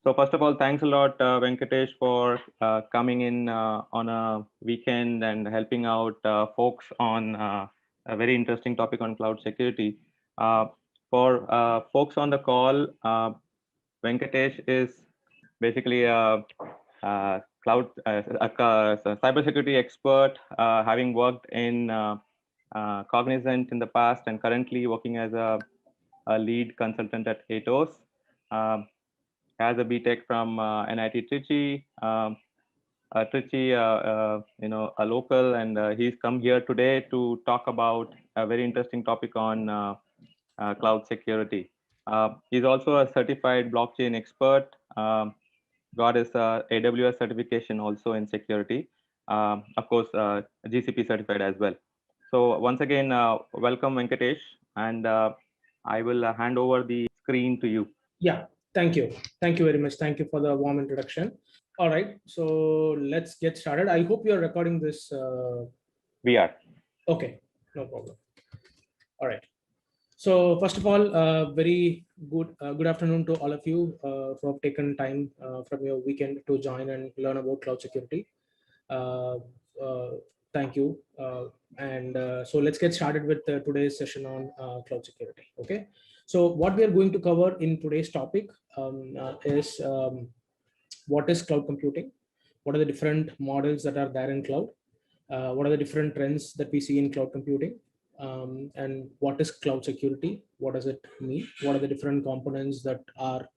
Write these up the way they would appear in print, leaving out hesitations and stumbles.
So first of all, thanks a lot, Venkatesh, for coming in on a weekend and helping out folks on a very interesting topic on cloud security. Uh, for folks on the call, Venkatesh is basically a cloud, a cybersecurity expert, having worked in Cognizant in the past and currently working as a lead consultant at Atos. Um, has a BTech from NIT Trichy, Trichy, a local, and he's come here today to talk about a very interesting topic on cloud security. He's also a certified blockchain expert. Got his AWS certification also in security. Of course, GCP certified as well. So once again, welcome Venkatesh, and I will hand over the screen to you. Yeah, thank you. Thank you very much. Thank you for the warm introduction. All right, so let's get started. I hope you're recording this. We are. Okay, no problem. All right. So first of all, very good afternoon to all of you who have taken time from your weekend to join and learn about cloud security. Uh, uh, Thank you. So let's get started with today's session on cloud security. Okay. So what we are going to cover in today's topic is what is cloud computing, what are the different models that are there in cloud, what are the different trends that we see in cloud computing, and what is cloud security, what does it mean, what are the different components that are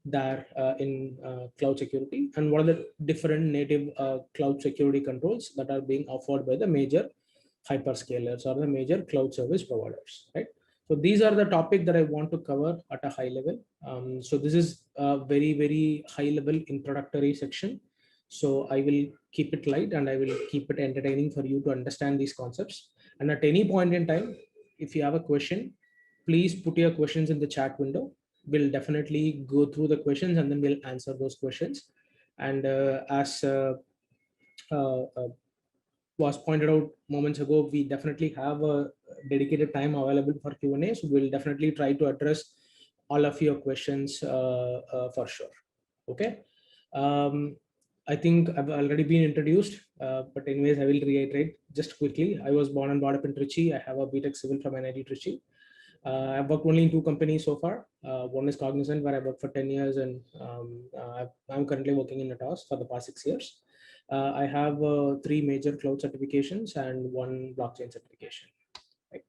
there in cloud security, and what are the different native cloud security controls that are being offered by the major hyperscalers or the major cloud service providers, right? So these are the topic that I want to cover at a high level. So this is a very, very high level introductory section. So I will keep it light and I will keep it entertaining for you to understand these concepts. And at any point in time, if you have a question, please put your questions in the chat window. We'll definitely go through the questions and then we'll answer those questions. And as was pointed out moments ago, we definitely have a dedicated time available for Q&A. So we'll definitely try to address all of your questions for sure. Okay. I think I've already been introduced, but anyways, I will reiterate just quickly. I was born and brought up in Trichy. I have a BTech Civil from NIT Trichy. I've worked only in two companies so far. One is Cognizant, where I worked for 10 years, and I'm currently working in Atos for the past 6 years. I have 3 major cloud certifications and 1 blockchain certification. Right.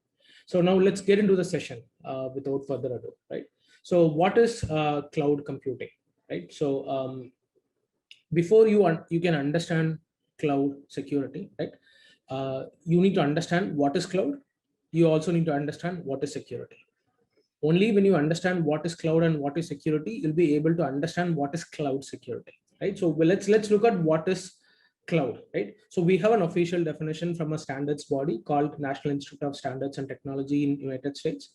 So now let's get into the session without further ado. Right. So what is cloud computing? Right. So before you can understand cloud security, right? You need to understand what is cloud. You also need to understand what is security. Only when you understand what is cloud and what is security, you'll be able to understand what is cloud security, right? So let's look at what is cloud, right? So we have an official definition from a standards body called National Institute of Standards and Technology in United States.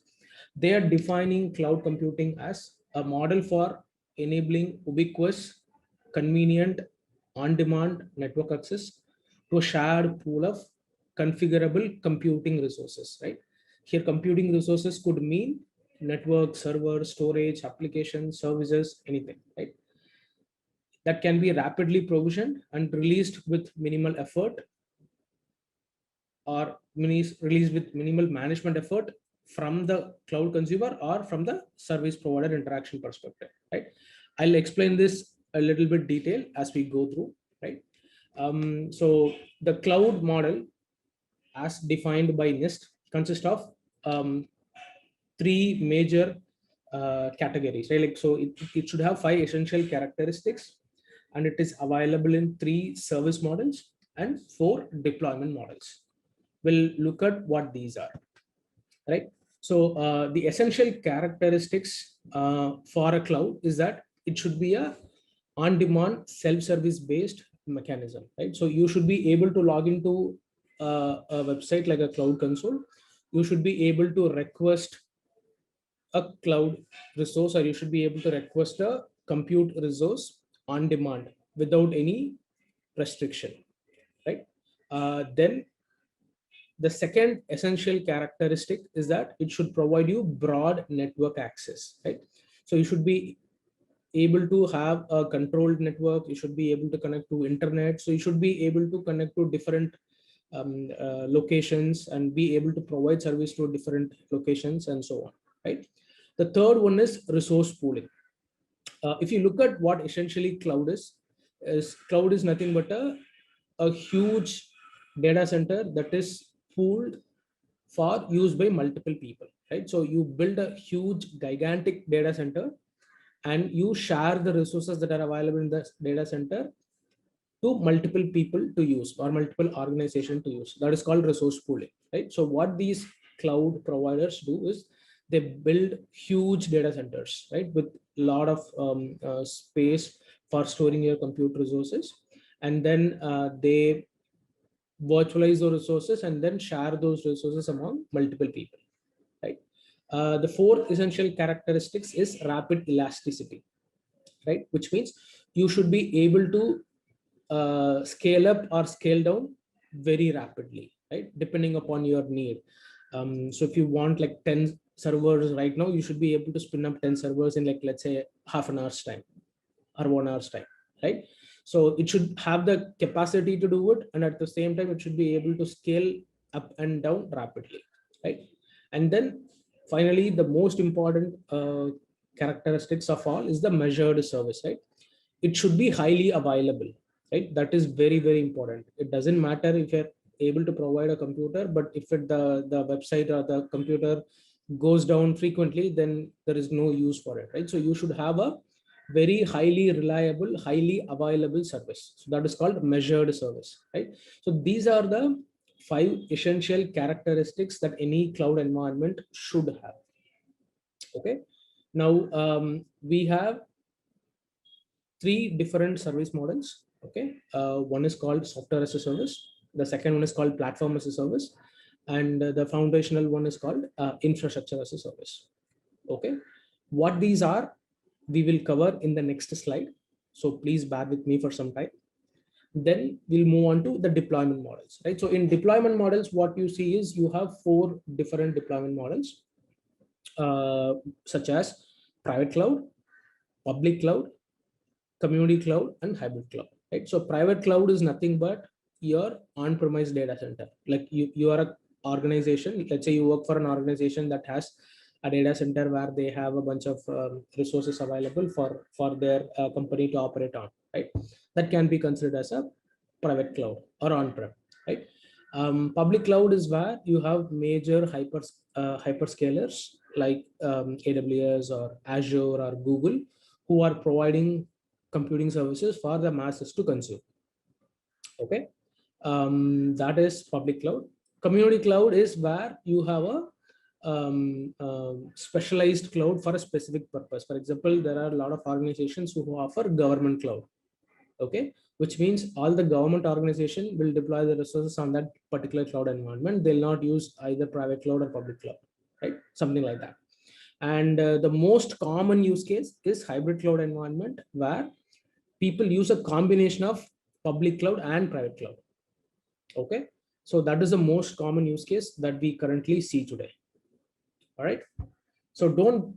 They are defining cloud computing as a model for enabling ubiquitous, convenient, on-demand network access to a shared pool of configurable computing resources, right? Here, computing resources could mean network, server, storage, applications, services, anything, right? That can be rapidly provisioned and released with minimal effort, or released with minimal management effort from the cloud consumer or from the service provider interaction perspective, right? I'll explain this a little bit detail as we go through, right? So the cloud model as defined by NIST consists of 3 major categories, right? Like, so it should have 5 essential characteristics, and it is available in 3 service models and 4 deployment models. We'll look at what these are, right? So the essential characteristics for a cloud is that it should be a on-demand self-service based mechanism, right? So you should be able to log into a website like a cloud console. You should be able to request a cloud resource, or you should be able to request a compute resource on demand without any restriction, right? Then the second essential characteristic is that it should provide you broad network access, right? So you should be able to have a controlled network. You should be able to connect to internet. So you should be able to connect to different locations and be able to provide service to different locations and so on, right? The third one is resource pooling. If you look at what essentially cloud is cloud is nothing but a huge data center that is pooled for use by multiple people, right? So you build a huge gigantic data center and you share the resources that are available in the data center to multiple people to use or multiple organizations to use. That is called resource pooling, right? So what these cloud providers do is they build huge data centers, right, with a lot of space for storing your compute resources, and then they virtualize those resources and then share those resources among multiple people, right? The fourth essential characteristics is rapid elasticity, right, which means you should be able to scale up or scale down very rapidly, right, depending upon your need. So if you want like 10 servers right now, you should be able to spin up 10 servers in like, let's say, half an hour's time or 1 hour's time, right? So it should have the capacity to do it, and at the same time it should be able to scale up and down rapidly, right? And then finally, the most important characteristics of all is the measured service, right? It should be highly available, right? That is very, very important. It doesn't matter if you're able to provide a computer, but if the website or the computer goes down frequently, then there is no use for it, right? So you should have a very highly reliable, highly available service. So that is called measured service, right? So these are the 5 essential characteristics that any cloud environment should have. Okay. Now we have 3 different service models. Okay. One is called software as a service. The second one is called platform as a service. And the foundational one is called infrastructure as a service. Okay. What these are, we will cover in the next slide. So please bear with me for some time. Then we'll move on to the deployment models, right? So in deployment models, what you see is you have 4 different deployment models, such as private cloud, public cloud, community cloud, and hybrid cloud, right? So private cloud is nothing but your on-premise data center. Like you are a organization, let's say you work for an organization that has a data center where they have a bunch of resources available for their company to operate on, right? That can be considered as a private cloud or on-prem, right? Public cloud is where you have major hyperscalers like AWS or Azure or Google, who are providing computing services for the masses to consume. Okay, that is public cloud. Community cloud is where you have a specialized cloud for a specific purpose. For example, there are a lot of organizations who offer government cloud. Okay, which means all the government organization will deploy the resources on that particular cloud environment. They'll not use either private cloud or public cloud, right? Something like that. And the most common use case is hybrid cloud environment, where people use a combination of public cloud and private cloud. Okay, so that is the most common use case that we currently see today. All right, so don't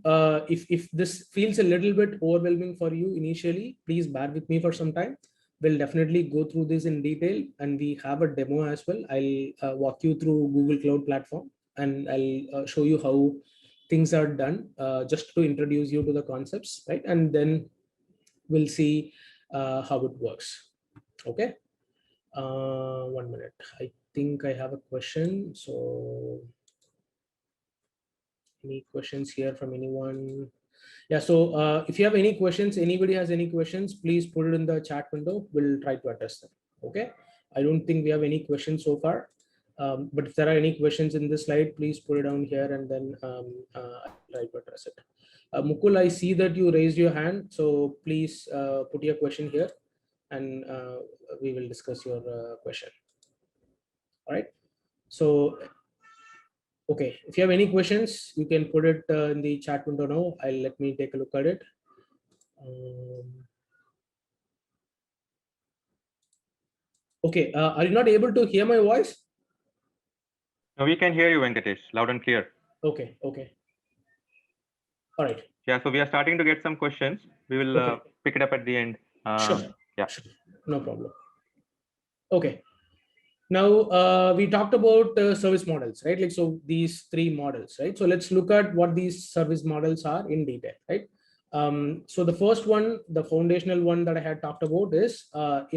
if this feels a little bit overwhelming for you initially, please bear with me for some time. We'll definitely go through this in detail, and we have a demo as well. I'll walk you through Google Cloud Platform, and I'll show you how things are done, just to introduce you to the concepts, right? And then we'll see how it works. Okay, 1 minute. I think I have a question. So any questions here from anyone? Yeah, so if you have any questions, anybody has any questions, please put it in the chat window. We'll try to address them. Okay, I don't think we have any questions so far, but if there are any questions in this slide, please put it down here, and then I'll try to address it. Mukul, I see that you raised your hand, so please put your question here, and we will discuss your question. All right, so okay, if you have any questions, you can put it in the chat window now. Let me take a look at it. Okay, are you not able to hear my voice? No, we can hear you, Venkatesh, loud and clear. Okay, okay. All right. Yeah, so we are starting to get some questions. We will Okay. pick it up at the end. Sure. Yeah. Sure. No problem. Okay. Now we talked about service models, right? Like, so these three models, right? So let's look at what these service models are in detail, right? So the first one, the foundational one that I had talked about is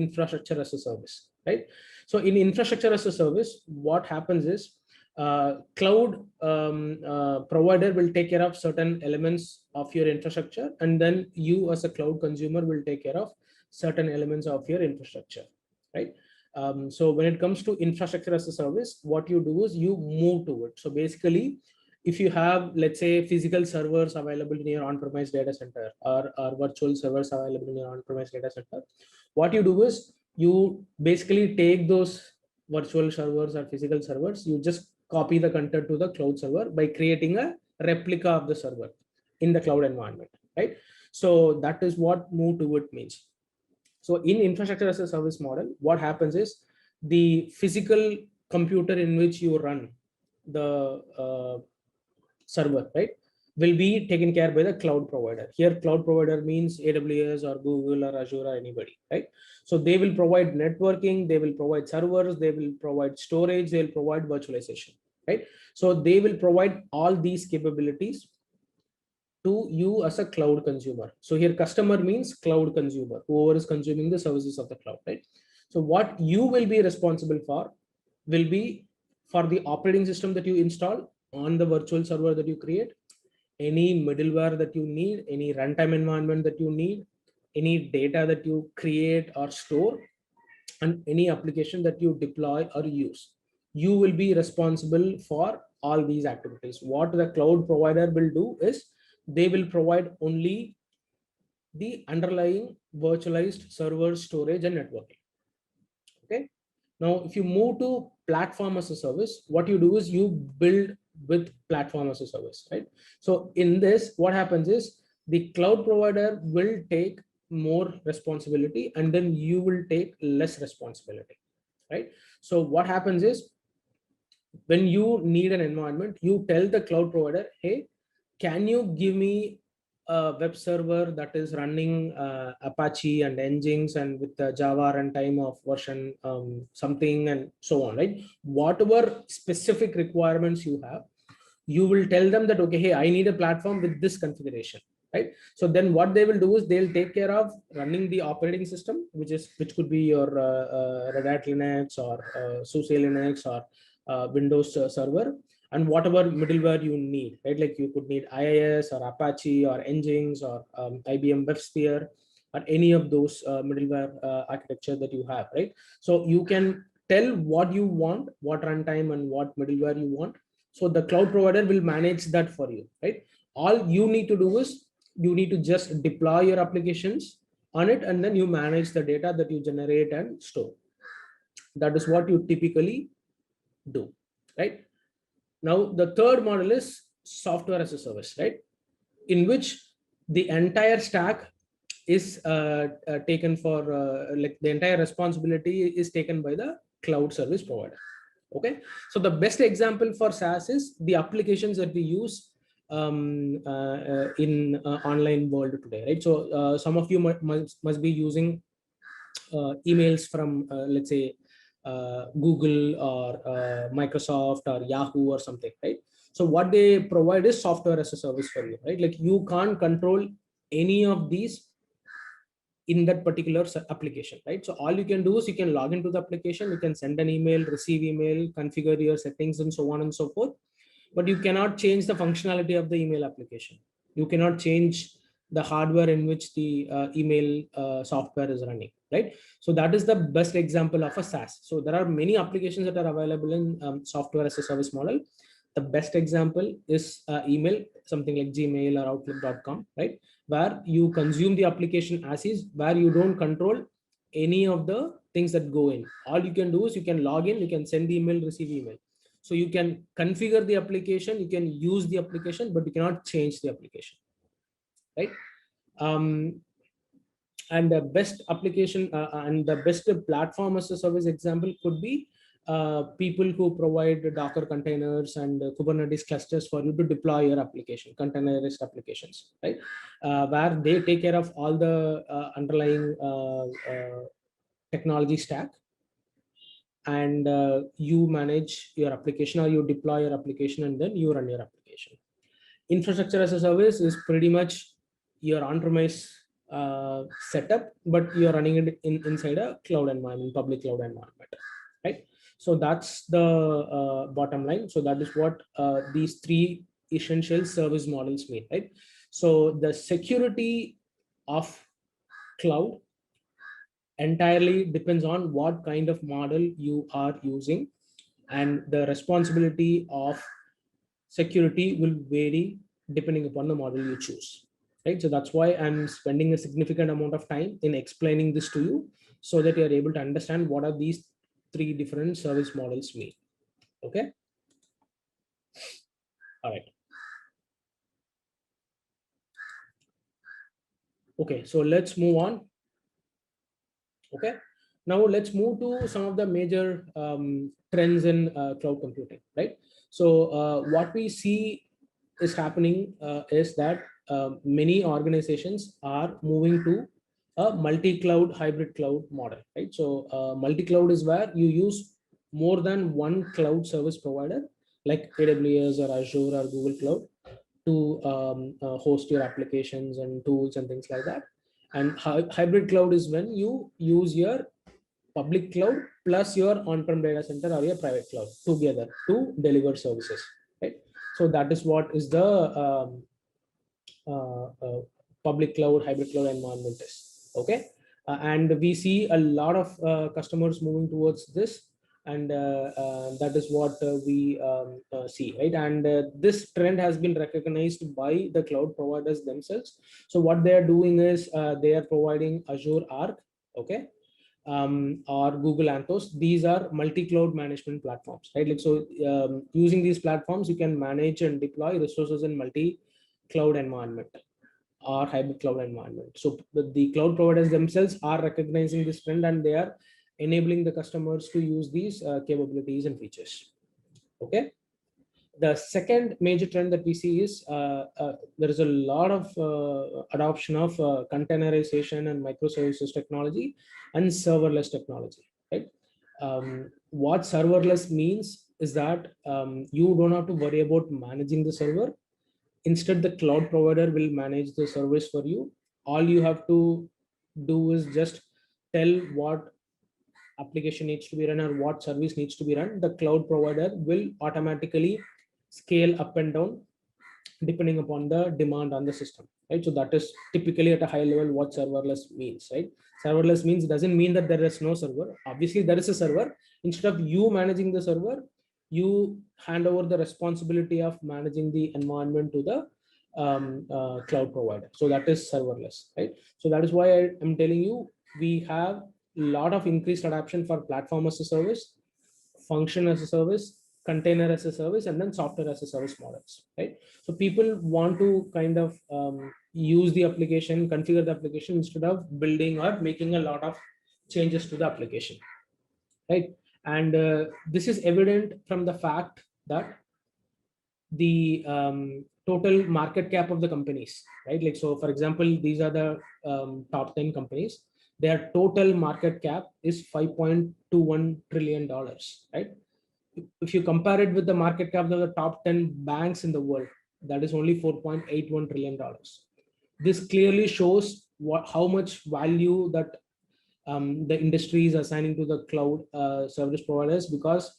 infrastructure as a service, right? So in infrastructure as a service, what happens is cloud provider will take care of certain elements of your infrastructure, and then you as a cloud consumer will take care of certain elements of your infrastructure, right? So when it comes to infrastructure as a service, what you do is you move to it. So basically, if you have, let's say, physical servers available in your on-premise data center, or virtual servers available in your on-premise data center, what you do is you basically take those virtual servers or physical servers, you just copy the content to the cloud server by creating a replica of the server in the cloud environment, right? So that is what move to it means. So in infrastructure as a service model, what happens is the physical computer in which you run the server, right, will be taken care by the cloud provider. Here, cloud provider means AWS or Google or Azure or anybody, right? So they will provide networking, they will provide servers, they will provide storage, they will provide virtualization, right? So they will provide all these capabilities to you as a cloud consumer. So here customer means cloud consumer, whoever is consuming the services of the cloud, right? So what you will be responsible for will be for the operating system that you install on the virtual server that you create, any middleware that you need, any runtime environment that you need, any data that you create or store, and any application that you deploy or use. You will be responsible for all these activities. What the cloud provider will do is they will provide only the underlying virtualized server storage and networking. Okay. Now, if you move to platform as a service, what you do is you build with platform as a service, right? So in this, what happens is the cloud provider will take more responsibility, and then you will take less responsibility, right? So what happens is when you need an environment, you tell the cloud provider, hey, can you give me a web server that is running Apache and Nginx and with the Java runtime of version something and so on, right? Whatever specific requirements you have, you will tell them that, okay, hey, I need a platform with this configuration, right? So then what they will do is they'll take care of running the operating system, which could be your Red Hat Linux or SUSE Linux or Windows server, and whatever middleware you need, right? Like you could need IIS or Apache or Nginx or IBM WebSphere or any of those middleware architecture that you have, right? So you can tell what you want, what runtime and what middleware you want. So the cloud provider will manage that for you, right? All you need to do is you need to just deploy your applications on it, and then you manage the data that you generate and store. That is what you typically do, right? Now, the third model is software as a service, right? In which the entire stack is taken for, like the entire responsibility is taken by the cloud service provider. Okay, so the best example for SaaS is the applications that we use in online world today, right? So some of you must be using emails from let's say Google or Microsoft or Yahoo or something, right? So what they provide is software as a service for you, right? Like you can't control any of these in that particular application, right? So all you can do is you can log into the application, you can send an email, receive email, configure your settings and so on and so forth, but you cannot change the functionality of the email application. You cannot change the hardware in which the email software is running, right? So that is the best example of a SaaS. So there are many applications that are available in software as a service model. The best example is email, something like Gmail or Outlook.com, right? Where you consume the application as is, where you don't control any of the things that go in. All you can do is you can log in, you can send email, receive email. So you can configure the application, you can use the application, but you cannot change the application, right? And the best application and the best platform as a service example could be people who provide Docker containers and Kubernetes clusters for you to deploy your application, containerized applications, right? Where they take care of all the underlying technology stack, and you manage your application, or you deploy your application and then you run your application. Infrastructure as a service is pretty much your on-premise setup, but you're running it inside a cloud environment, public cloud environment, right? So that's the bottom line. So that is what these three essential service models mean, right? So the security of cloud entirely depends on what kind of model you are using, and the responsibility of security will vary depending upon the model you choose, right? So that's why I'm spending a significant amount of time in explaining this to you, so that you're able to understand what are these three different service models mean. Okay. All right. Okay, so let's move on. Okay, now let's move to some of the major trends in cloud computing, right? So what we see is happening is that many organizations are moving to a multi-cloud hybrid cloud model, right? So multi-cloud is where you use more than one cloud service provider like AWS or Azure or Google Cloud to host your applications and tools and things like that. And hybrid cloud is when you use your public cloud plus your on-prem data center or your private cloud together to deliver services, right? So that is what is the public cloud hybrid cloud environment is. Okay. And we see a lot of customers moving towards this, and that is what we see, right? And this trend has been recognized by the cloud providers themselves. So what they are doing is they are providing Azure Arc, okay, or Google Anthos. These are multi-cloud management platforms, right? Like, so using these platforms, you can manage and deploy resources in multi-cloud environment or hybrid cloud environment. So the cloud providers themselves are recognizing this trend, and they are enabling the customers to use these capabilities and features. Okay. The second major trend that we see is there is a lot of adoption of containerization and microservices technology and serverless technology, right? What serverless means is that you don't have to worry about managing the server. Instead, the cloud provider will manage the service for you. All you have to do is just tell what application needs to be run or what service needs to be run. The cloud provider will automatically scale up and down depending upon the demand on the system, right? So that is typically at a high level what serverless means, right? Serverless means doesn't mean that there is no server. Obviously there is a server. Instead of you managing the server, you hand over the responsibility of managing the environment to the cloud provider. So that is serverless, right? So that is why I am telling you, we have a lot of increased adoption for platform as a service, function as a service, container as a service, and then software as a service models, right? So people want to kind of use the application, configure the application instead of building or making a lot of changes to the application, right? And this is evident from the fact that the total market cap of the companies, right? Like, so for example, these are the top 10 companies. Their total market cap is $5.21 trillion, right? If you compare it with the market cap of the top 10 banks in the world, that is only $4.81 trillion. This clearly shows how much value that the industry is assigning to the cloud service providers, because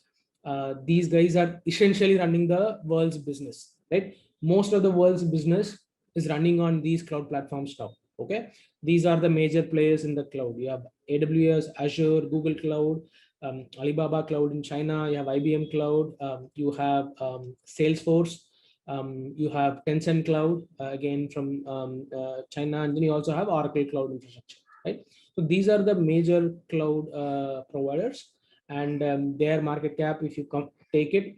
these guys are essentially running the world's business, right? Most of the world's business is running on these cloud platforms now. Okay, these are the major players in the cloud. You have AWS, Azure, Google Cloud, Alibaba Cloud in China. You have IBM Cloud. You have Salesforce. You have Tencent Cloud again from China, and then you also have Oracle Cloud Infrastructure, right? So these are the major cloud providers, and their market cap, if you take it,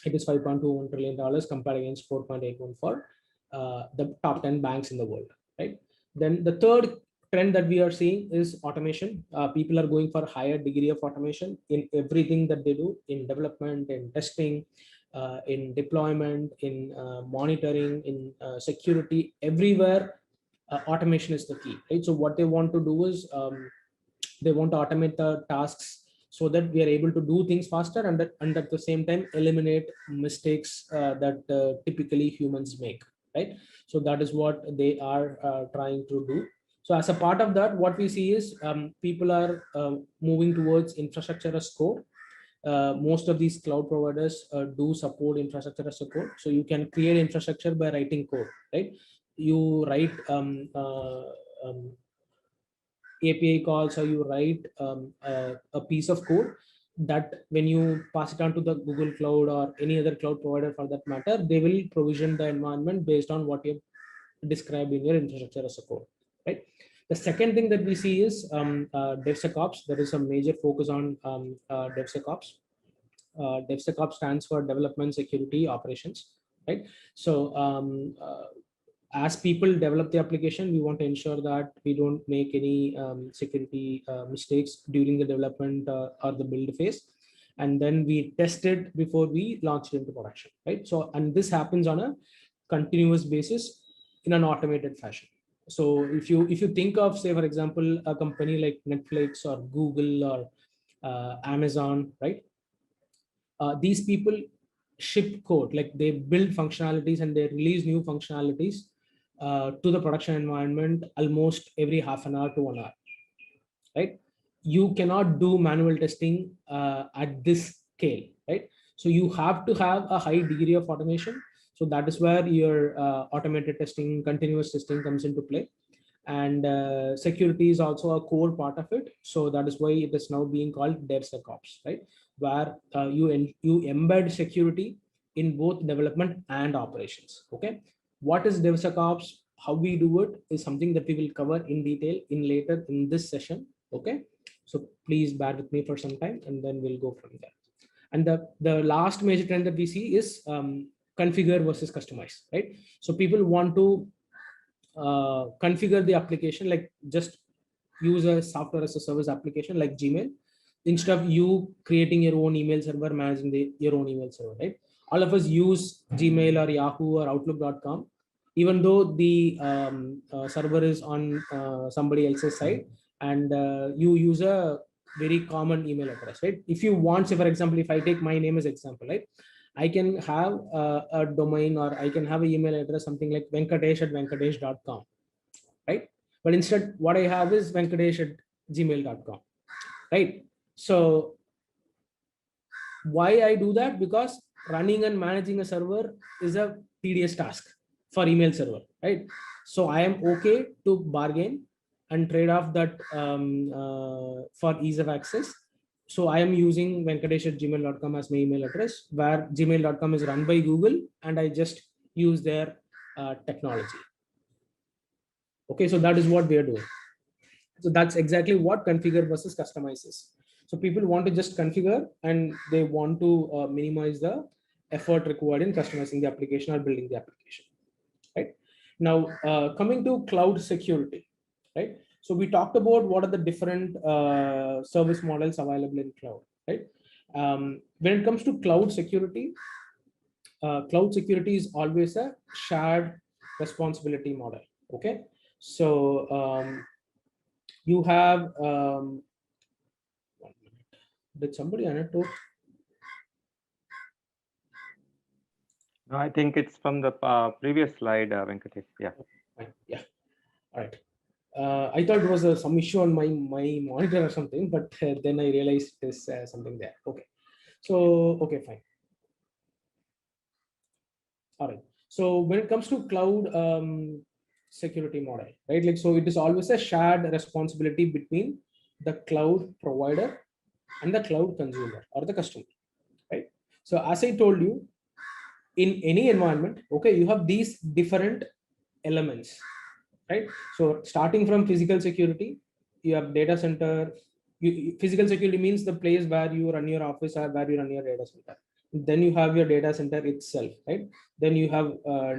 it is $5.21 trillion compared against 4.81 for the top 10 banks in the world, right? Then the third trend that we are seeing is automation. People are going for higher degree of automation in everything that they do, in development, in testing, in deployment, in monitoring, in security. Everywhere, automation is the key, right? So what they want to do is they want to automate the tasks so that we are able to do things faster, and at the same time eliminate mistakes that typically humans make, right? So that is what they are trying to do. So as a part of that, what we see is people are moving towards infrastructure as code. Most of these cloud providers do support infrastructure as a code. So you can create infrastructure by writing code, right? You write API calls, or you write a piece of code that when you pass it on to the Google Cloud or any other cloud provider for that matter, they will provision the environment based on what you've described in your infrastructure as a code, right? The second thing that we see is DevSecOps. There is a major focus on DevSecOps. DevSecOps stands for Development Security Operations, right? So as people develop the application, we want to ensure that we don't make any security mistakes during the development or the build phase, and then we test it before we launch it into production, right? So, and this happens on a continuous basis in an automated fashion. So if you think of, say for example, a company like Netflix or Google or Amazon, right? These people ship code, like they build functionalities and they release new functionalities to the production environment almost every half an hour to 1 hour, right? You cannot do manual testing at this scale, right? So you have to have a high degree of automation. So that is where your automated testing, continuous testing comes into play. And security is also a core part of it. So that is why it is now being called DevSecOps, right? Where you embed security in both development and operations. Okay, what is DevSecOps? How we do it is something that we will cover in detail in later in this session. Okay, so please bear with me for some time, and then we'll go from there. And the last major trend that we see is configure versus customize, right? So people want to configure the application, like just use a software as a service application like Gmail, instead of you creating your own email server, managing your own email server, right? All of us use Gmail or Yahoo or Outlook.com, even though the server is on somebody else's side, and you use a very common email address, right? If you want, say for example, if I take my name as example, right? I can have a domain, or I can have an email address, something like venkatesh@venkatesh.com, right? But instead, what I have is venkatesh@gmail.com, right? So why I do that? Because running and managing a server is a tedious task for email server, right? So I am okay to bargain and trade off that for ease of access. So I am using venkatesh@gmail.com as my email address, where gmail.com is run by Google, and I just use their technology. Okay, so that is what we are doing. So that's exactly what configure versus customize is. So people want to just configure, and they want to minimize the effort required in customizing the application or building the application, right? Now, coming to cloud security, right? So we talked about what are the different service models available in cloud, right? When it comes to cloud security is always a shared responsibility model. Okay, so you have 1 minute. Did somebody annotate? No, I think it's from the previous slide, Venkatesh. Yeah. Yeah. All right. I thought it was some issue on my monitor or something, but then I realized there's something there. Okay. So, okay, fine. All right. So when it comes to cloud security model, right? Like, so it is always a shared responsibility between the cloud provider and the cloud consumer or the customer, right? So as I told you, in any environment, okay, you have these different elements, right? So starting from physical security, you have data center. Physical security means the place where you run your office or where you run your data center. Then you have your data center itself, right? Then you have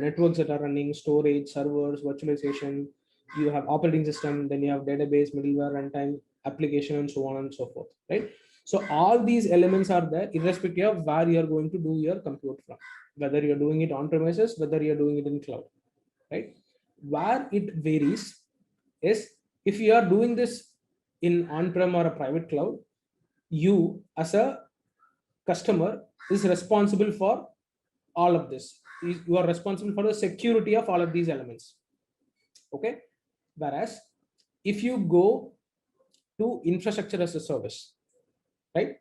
networks that are running, storage, servers, virtualization, you have operating system, then you have database, middleware, runtime, application, and so on and so forth, right? So all these elements are there irrespective of where you are going to do your compute from, whether you're doing it on premises, whether you're doing it in cloud, right? Where it varies is if you are doing this in on-prem or a private cloud, you as a customer is responsible for all of this. You are responsible for the security of all of these elements. Okay. Whereas if you go to infrastructure as a service, right?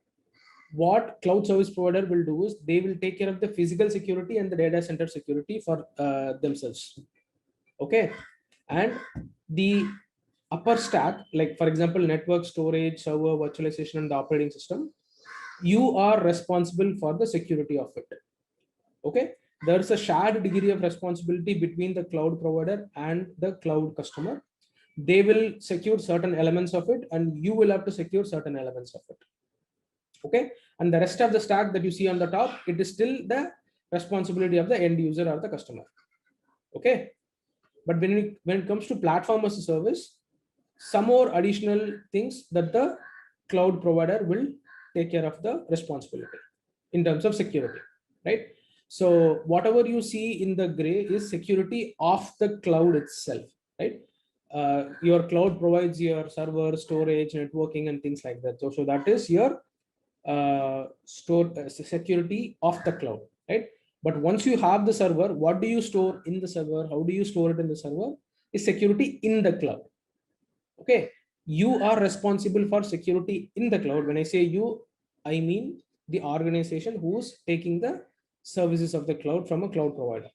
What cloud service provider will do is they will take care of the physical security and the data center security for themselves. Okay. And the upper stack, like for example, network, storage, server, virtualization, and the operating system, you are responsible for the security of it. Okay. There's a shared degree of responsibility between the cloud provider and the cloud customer. They will secure certain elements of it, and you will have to secure certain elements of it. Okay. And the rest of the stack that you see on the top, it is still the responsibility of the end user or the customer. Okay. But when it comes to platform as a service, some more additional things that the cloud provider will take care of the responsibility in terms of security, right? So whatever you see in the gray is security of the cloud itself, right? Your cloud provides your server, storage, networking, and things like that. So that is your security of the cloud, right? But once you have the server, what do you store in the server? How do you store it in the server? Is security in the cloud. Okay, you are responsible for security in the cloud. When I say you, I mean the organization who's taking the services of the cloud from a cloud provider.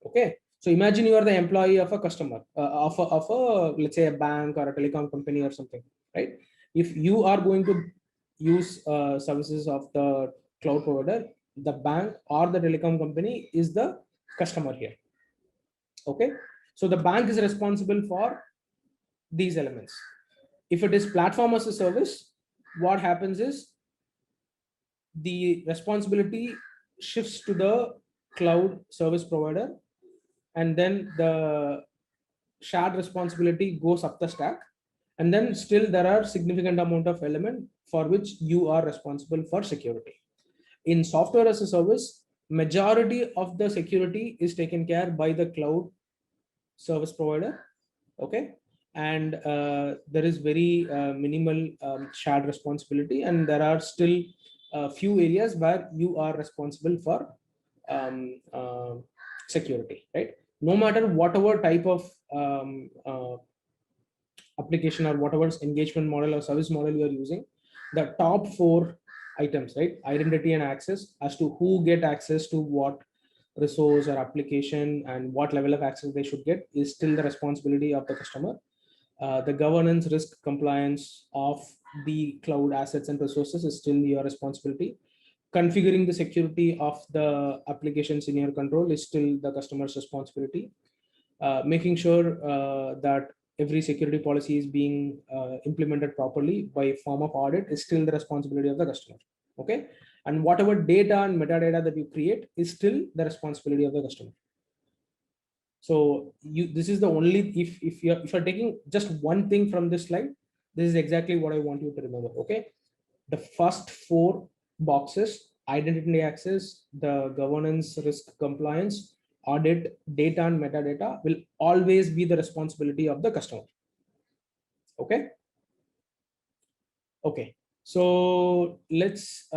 Okay, so imagine you are the employee of a customer, of a let's say a bank or a telecom company or something, right? If you are going to use services of the cloud provider, the bank or the telecom company is the customer here. Okay, so the bank is responsible for these elements. If it is platform as a service, what happens is the responsibility shifts to the cloud service provider, and then the shared responsibility goes up the stack, and then still there are significant amount of element for which you are responsible for security. In software as a service, majority of the security is taken care by the cloud service provider. Okay, and there is very minimal shared responsibility, and there are still a few areas where you are responsible for security, right? No matter whatever type of application or whatever engagement model or service model you are using, the top four items, right? Identity and access, as to who get access to what resource or application and what level of access they should get, is still the responsibility of the customer. The governance, risk, compliance of the cloud assets and resources is still your responsibility. Configuring the security of the applications in your control is still the customer's responsibility. Making sure that every security policy is being implemented properly by form of audit is still the responsibility of the customer. Okay, and whatever data and metadata that you create is still the responsibility of the customer. So this is the only, if you're taking just one thing from this slide, this is exactly what I want you to remember. Okay, the first four boxes: identity access, the governance, risk, compliance, audit, data and metadata, will always be the responsibility of the customer. Okay. Okay, so let's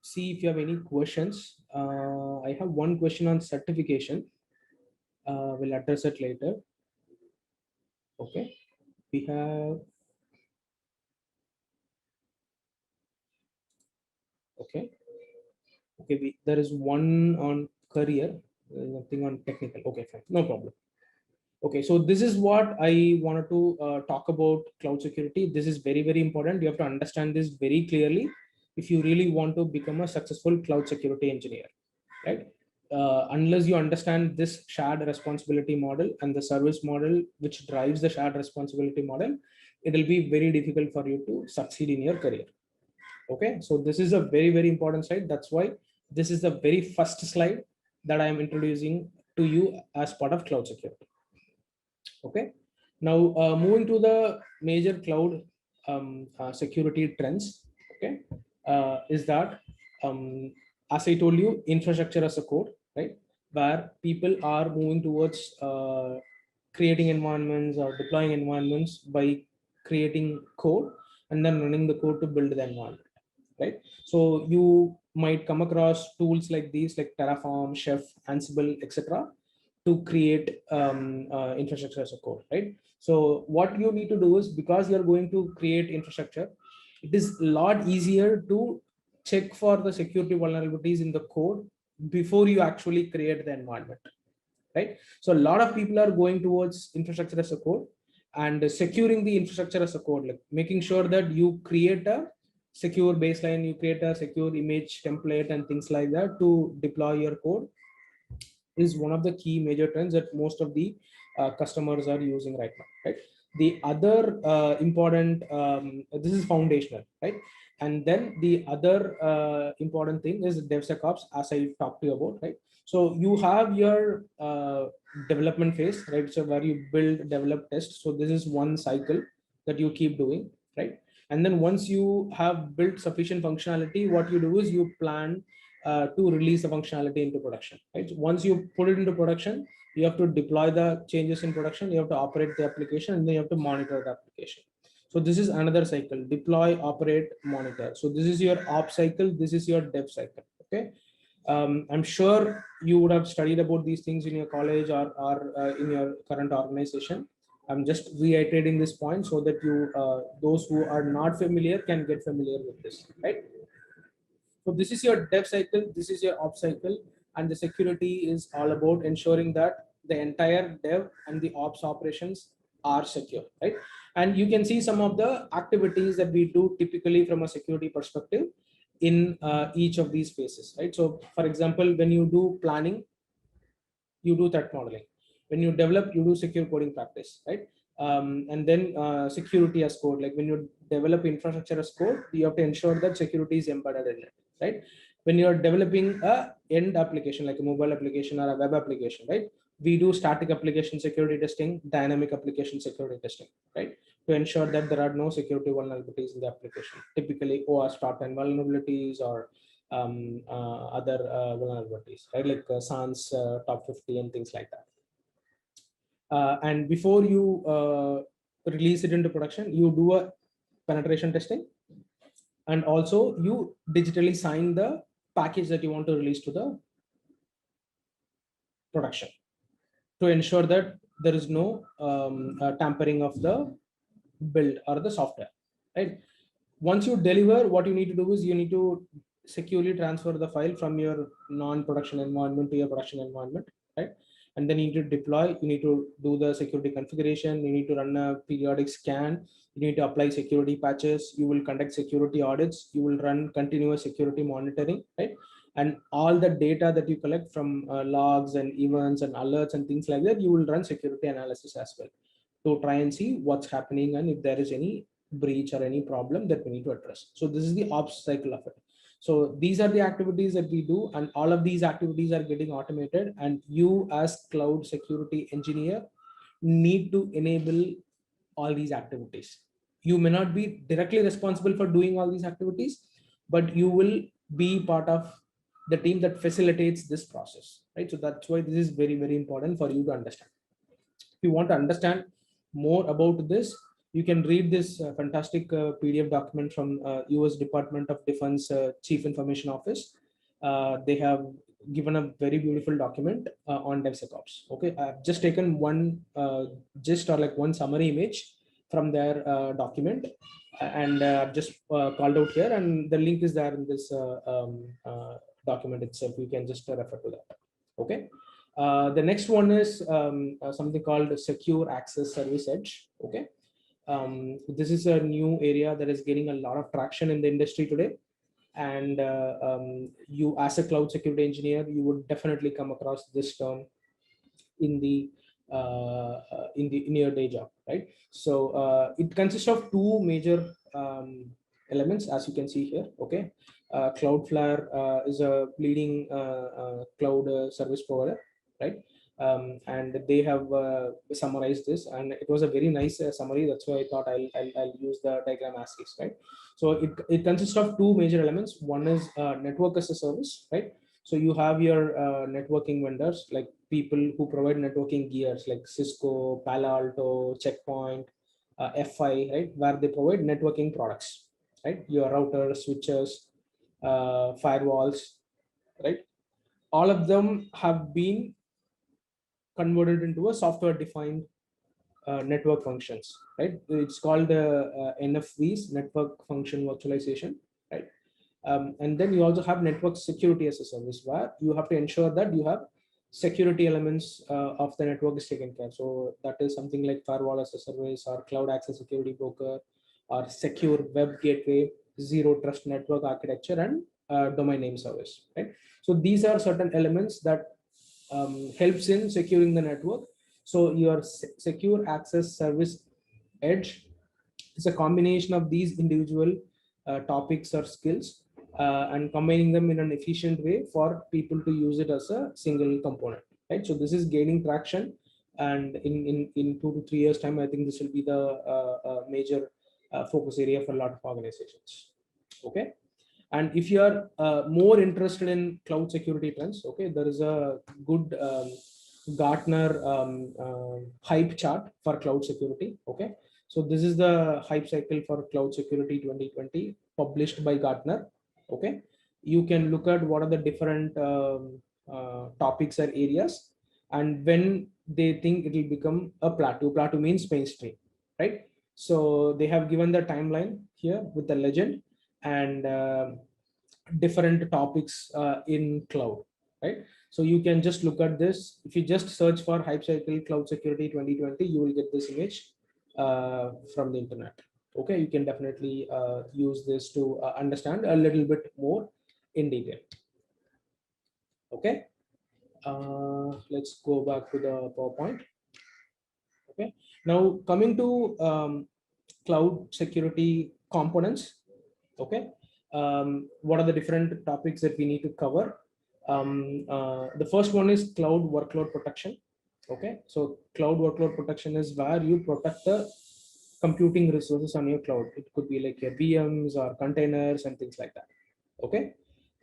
see if you have any questions. I have one question on certification. We'll address it later. Okay, we have. Okay. Okay, there is one on career, nothing on technical. Okay, fine, no problem. Okay, so this is what I wanted to talk about cloud security. This is very, very important. You have to understand this very clearly if you really want to become a successful cloud security engineer, right? Unless you understand this shared responsibility model and the service model which drives the shared responsibility model, it will be very difficult for you to succeed in your career. Okay, so this is a very, very important slide. That's why this is the very first slide that I am introducing to you as part of cloud security. Okay. Now moving to the major cloud security trends. Okay, is that as I told you, infrastructure as a code, right? Where people are moving towards creating environments or deploying environments by creating code and then running the code to build the environment, right? So you might come across tools like these, like Terraform, Chef, Ansible, etc., to create infrastructure as a code, right? So what you need to do is, because you're going to create infrastructure, it is a lot easier to check for the security vulnerabilities in the code before you actually create the environment, right? So a lot of people are going towards infrastructure as a code and securing the infrastructure as a code, like making sure that you create a secure baseline, you create a secure image template and things like that to deploy your code, is one of the key major trends that most of the customers are using right now, right? The other important, this is foundational, right? And then the other important thing is DevSecOps, as I talked to you about, right? So you have your development phase, right? So where you build, develop, test. So this is one cycle that you keep doing, right? And then once you have built sufficient functionality, what you do is you plan to release the functionality into production, right? So once you put it into production, you have to deploy the changes in production, you have to operate the application, and then you have to monitor the application. So this is another cycle: deploy, operate, monitor. So this is your op cycle, this is your dev cycle. Okay. I'm sure you would have studied about these things in your college or in your current organization. I'm just reiterating this point so that you, those who are not familiar, can get familiar with this, right? So this is your dev cycle, this is your ops cycle, and the security is all about ensuring that the entire dev and the ops operations are secure, right? And you can see some of the activities that we do typically from a security perspective in each of these phases, right? So for example, when you do planning, you do threat modeling. When you develop, you do secure coding practice, right? And then security as code, like when you develop infrastructure as code, you have to ensure that security is embedded in it, right? When you're developing a end application, like a mobile application or a web application, right? We do static application security testing, dynamic application security testing, right? To ensure that there are no security vulnerabilities in the application, typically OWASP top 10 vulnerabilities or other vulnerabilities, right? Like SANS top 50 and things like that. And before you release it into production, you do a penetration testing, and also you digitally sign the package that you want to release to the production to ensure that there is no tampering of the build or the software, right? Once you deliver, what you need to do is you need to securely transfer the file from your non-production environment to your production environment, right? And then you need to deploy, you need to do the security configuration, you need to run a periodic scan, you need to apply security patches, you will conduct security audits, you will run continuous security monitoring, right? And all the data that you collect from logs and events and alerts and things like that, you will run security analysis as well to try and see what's happening and if there is any breach or any problem that we need to address. So this is the ops cycle of it. So these are the activities that we do, and all of these activities are getting automated, and you as cloud security engineer need to enable all these activities. You may not be directly responsible for doing all these activities, but you will be part of the team that facilitates this process, right? So that's why this is very, very important for you to understand. If you want to understand more about this, you can read this fantastic PDF document from US Department of Defense Chief Information Office. They have given a very beautiful document on DevSecOps. Okay, I've just taken one gist or like one summary image from their document, and I've just called out here, and the link is there in this document itself. You can just refer to that. Okay. The next one is something called Secure Access Service Edge. Okay. This is a new area that is gaining a lot of traction in the industry today. And you, as a cloud security engineer, you would definitely come across this term in your day job, right? So it consists of two major elements, as you can see here. Okay. Cloudflare is a leading cloud service provider, right? and they have summarized this, and it was a very nice summary. That's why I thought I'll use the diagram as is, right? So it consists of two major elements. One is network as a service, right? So you have your networking vendors, like people who provide networking gears like Cisco, Palo Alto, Checkpoint, F5, right? Where they provide networking products, right? Your routers, switches, firewalls, right? All of them have been converted into a software defined network functions, right? It's called NFVs, network function virtualization, right? And then you also have network security as a service, where you have to ensure that you have security elements of the network is taken care. So that is something like firewall as a service, or cloud access security broker, or secure web gateway, zero trust network architecture, and domain name service, right? So these are certain elements that helps in securing the network. So your secure access service edge is a combination of these individual topics or skills, and combining them in an efficient way for people to use it as a single component, right? So this is gaining traction, and in 2 to 3 years time, I think this will be the major focus area for a lot of organizations. Okay. And if you are more interested in cloud security trends, okay, there is a good Gartner hype chart for cloud security. Okay, so this is the hype cycle for cloud security 2020, published by Gartner. Okay, you can look at what are the different topics or areas, and when they think it will become a plateau. Plateau means mainstream, right? So they have given the timeline here with the legend and different topics in cloud, right? So you can just look at this. If you just search for hype cycle cloud security 2020, you will get this image from the internet. Okay, you can definitely use this to understand a little bit more in detail. Okay, let's go back to the PowerPoint. Okay, now coming to cloud security components. Okay, what are the different topics that we need to cover? The first one is cloud workload protection. Okay, so cloud workload protection is where you protect the computing resources on your cloud. It could be like your VMs or containers and things like that. Okay,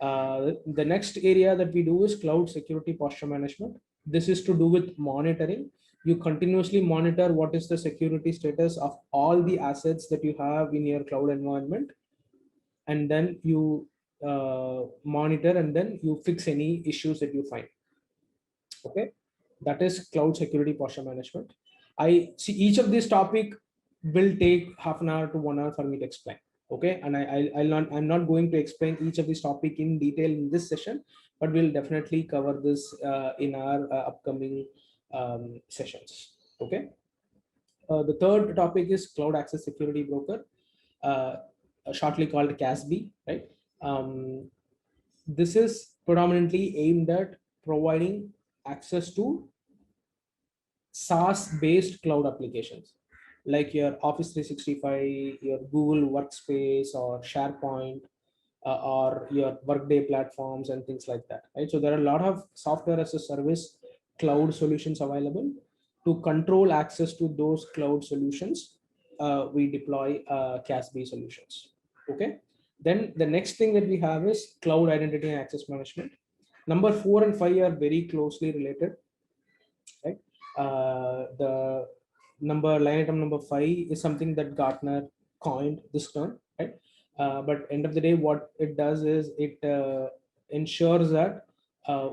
the next area that we do is cloud security posture management. This is to do with monitoring. You continuously monitor what is the security status of all the assets that you have in your cloud environment, and then you monitor, and then you fix any issues that you find. Okay, that is cloud security posture management. I see each of these topic will take half an hour to 1 hour for me to explain. Okay, and I'm not going to explain each of these topic in detail in this session, but we'll definitely cover this in our upcoming sessions. Okay, the third topic is cloud access security broker, shortly called CASB, right? This is predominantly aimed at providing access to SaaS-based cloud applications like your Office 365, your Google Workspace or SharePoint, or your Workday platforms and things like that, right? So there are a lot of software as a service cloud solutions available. To control access to those cloud solutions, we deploy CASB solutions. Okay. Then the next thing that we have is cloud identity and access management. Number 4 and 5 are very closely related, right? The line item number 5 is something that Gartner coined this term, right? But end of the day, what it does is it ensures that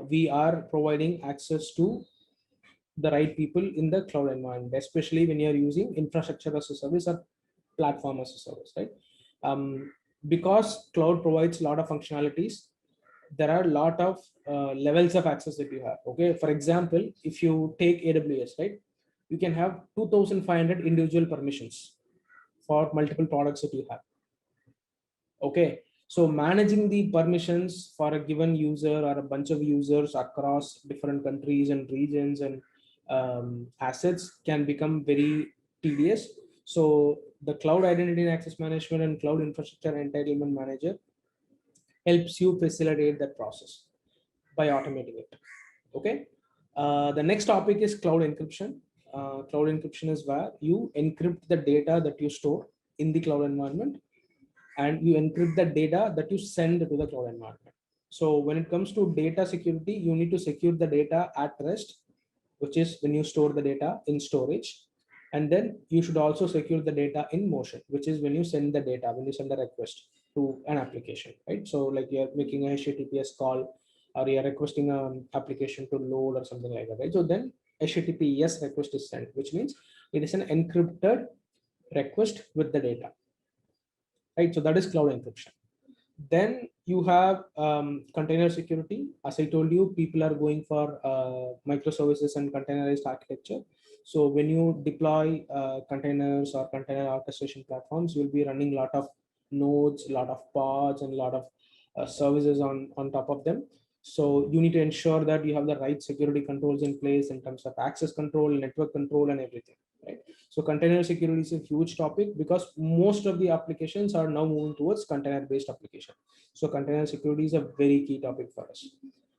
we are providing access to the right people in the cloud environment, especially when you're using infrastructure as a service or platform as a service, right? Because cloud provides a lot of functionalities, there are a lot of levels of access that you have. Okay, for example, if you take AWS, right, you can have 2,500 individual permissions for multiple products that you have. Okay, so managing the permissions for a given user or a bunch of users across different countries and regions and assets can become very tedious. So the cloud identity and access management and cloud infrastructure entitlement manager helps you facilitate that process by automating it. Okay, The next topic is cloud encryption. Cloud encryption is where you encrypt the data that you store in the cloud environment, and you encrypt the data that you send to the cloud environment. So when it comes to data security, you need to secure the data at rest, which is when you store the data in storage. And then you should also secure the data in motion, which is when you send the data, when you send a request to an application, right? So like you're making a HTTPS call, or you're requesting an application to load or something like that, right? So then HTTPS request is sent, which means it is an encrypted request with the data, right? So that is cloud encryption. Then you have container security. As I told you, people are going for microservices and containerized architecture. So when you deploy containers or container orchestration platforms, you'll be running a lot of nodes, a lot of pods, and a lot of services on top of them. So you need to ensure that you have the right security controls in place in terms of access control, network control, and everything, right? So container security is a huge topic because most of the applications are now moving towards container-based application. So container security is a very key topic for us.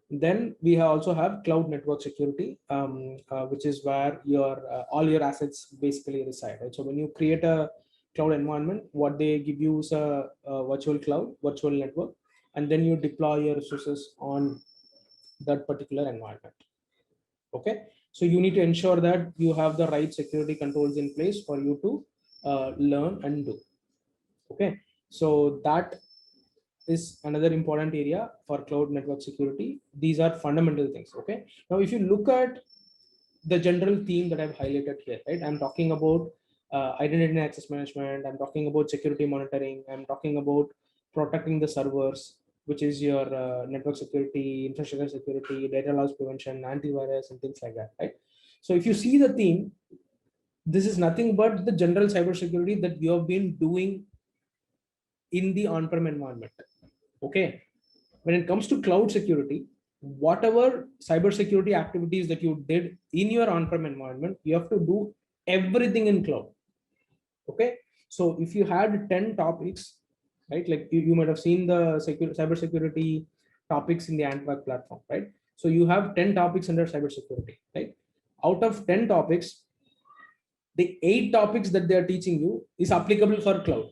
Then we also have cloud network security, which is where your all your assets basically reside, right? So when you create a cloud environment, what they give you is a virtual cloud, virtual network, and then you deploy your resources on that particular environment. Okay, so you need to ensure that you have the right security controls in place for you to learn and do. Okay, so that is another important area for cloud network security. These are fundamental things. Okay, now if you look at the general theme that I've highlighted here, right? I'm talking about identity and access management. I'm talking about security monitoring. I'm talking about protecting the servers, which is your network security, infrastructure security, data loss prevention, antivirus, and things like that, right? So if you see the theme, this is nothing but the general cybersecurity that you have been doing in the on-prem environment. Okay. When it comes to cloud security, whatever cybersecurity activities that you did in your on-prem environment, you have to do everything in cloud. Okay. So if you had 10 topics, right, like you might have seen the cybersecurity topics in the Antwerp platform, right? So you have 10 topics under cybersecurity, right? Out of 10 topics, the 8 topics that they are teaching you is applicable for cloud.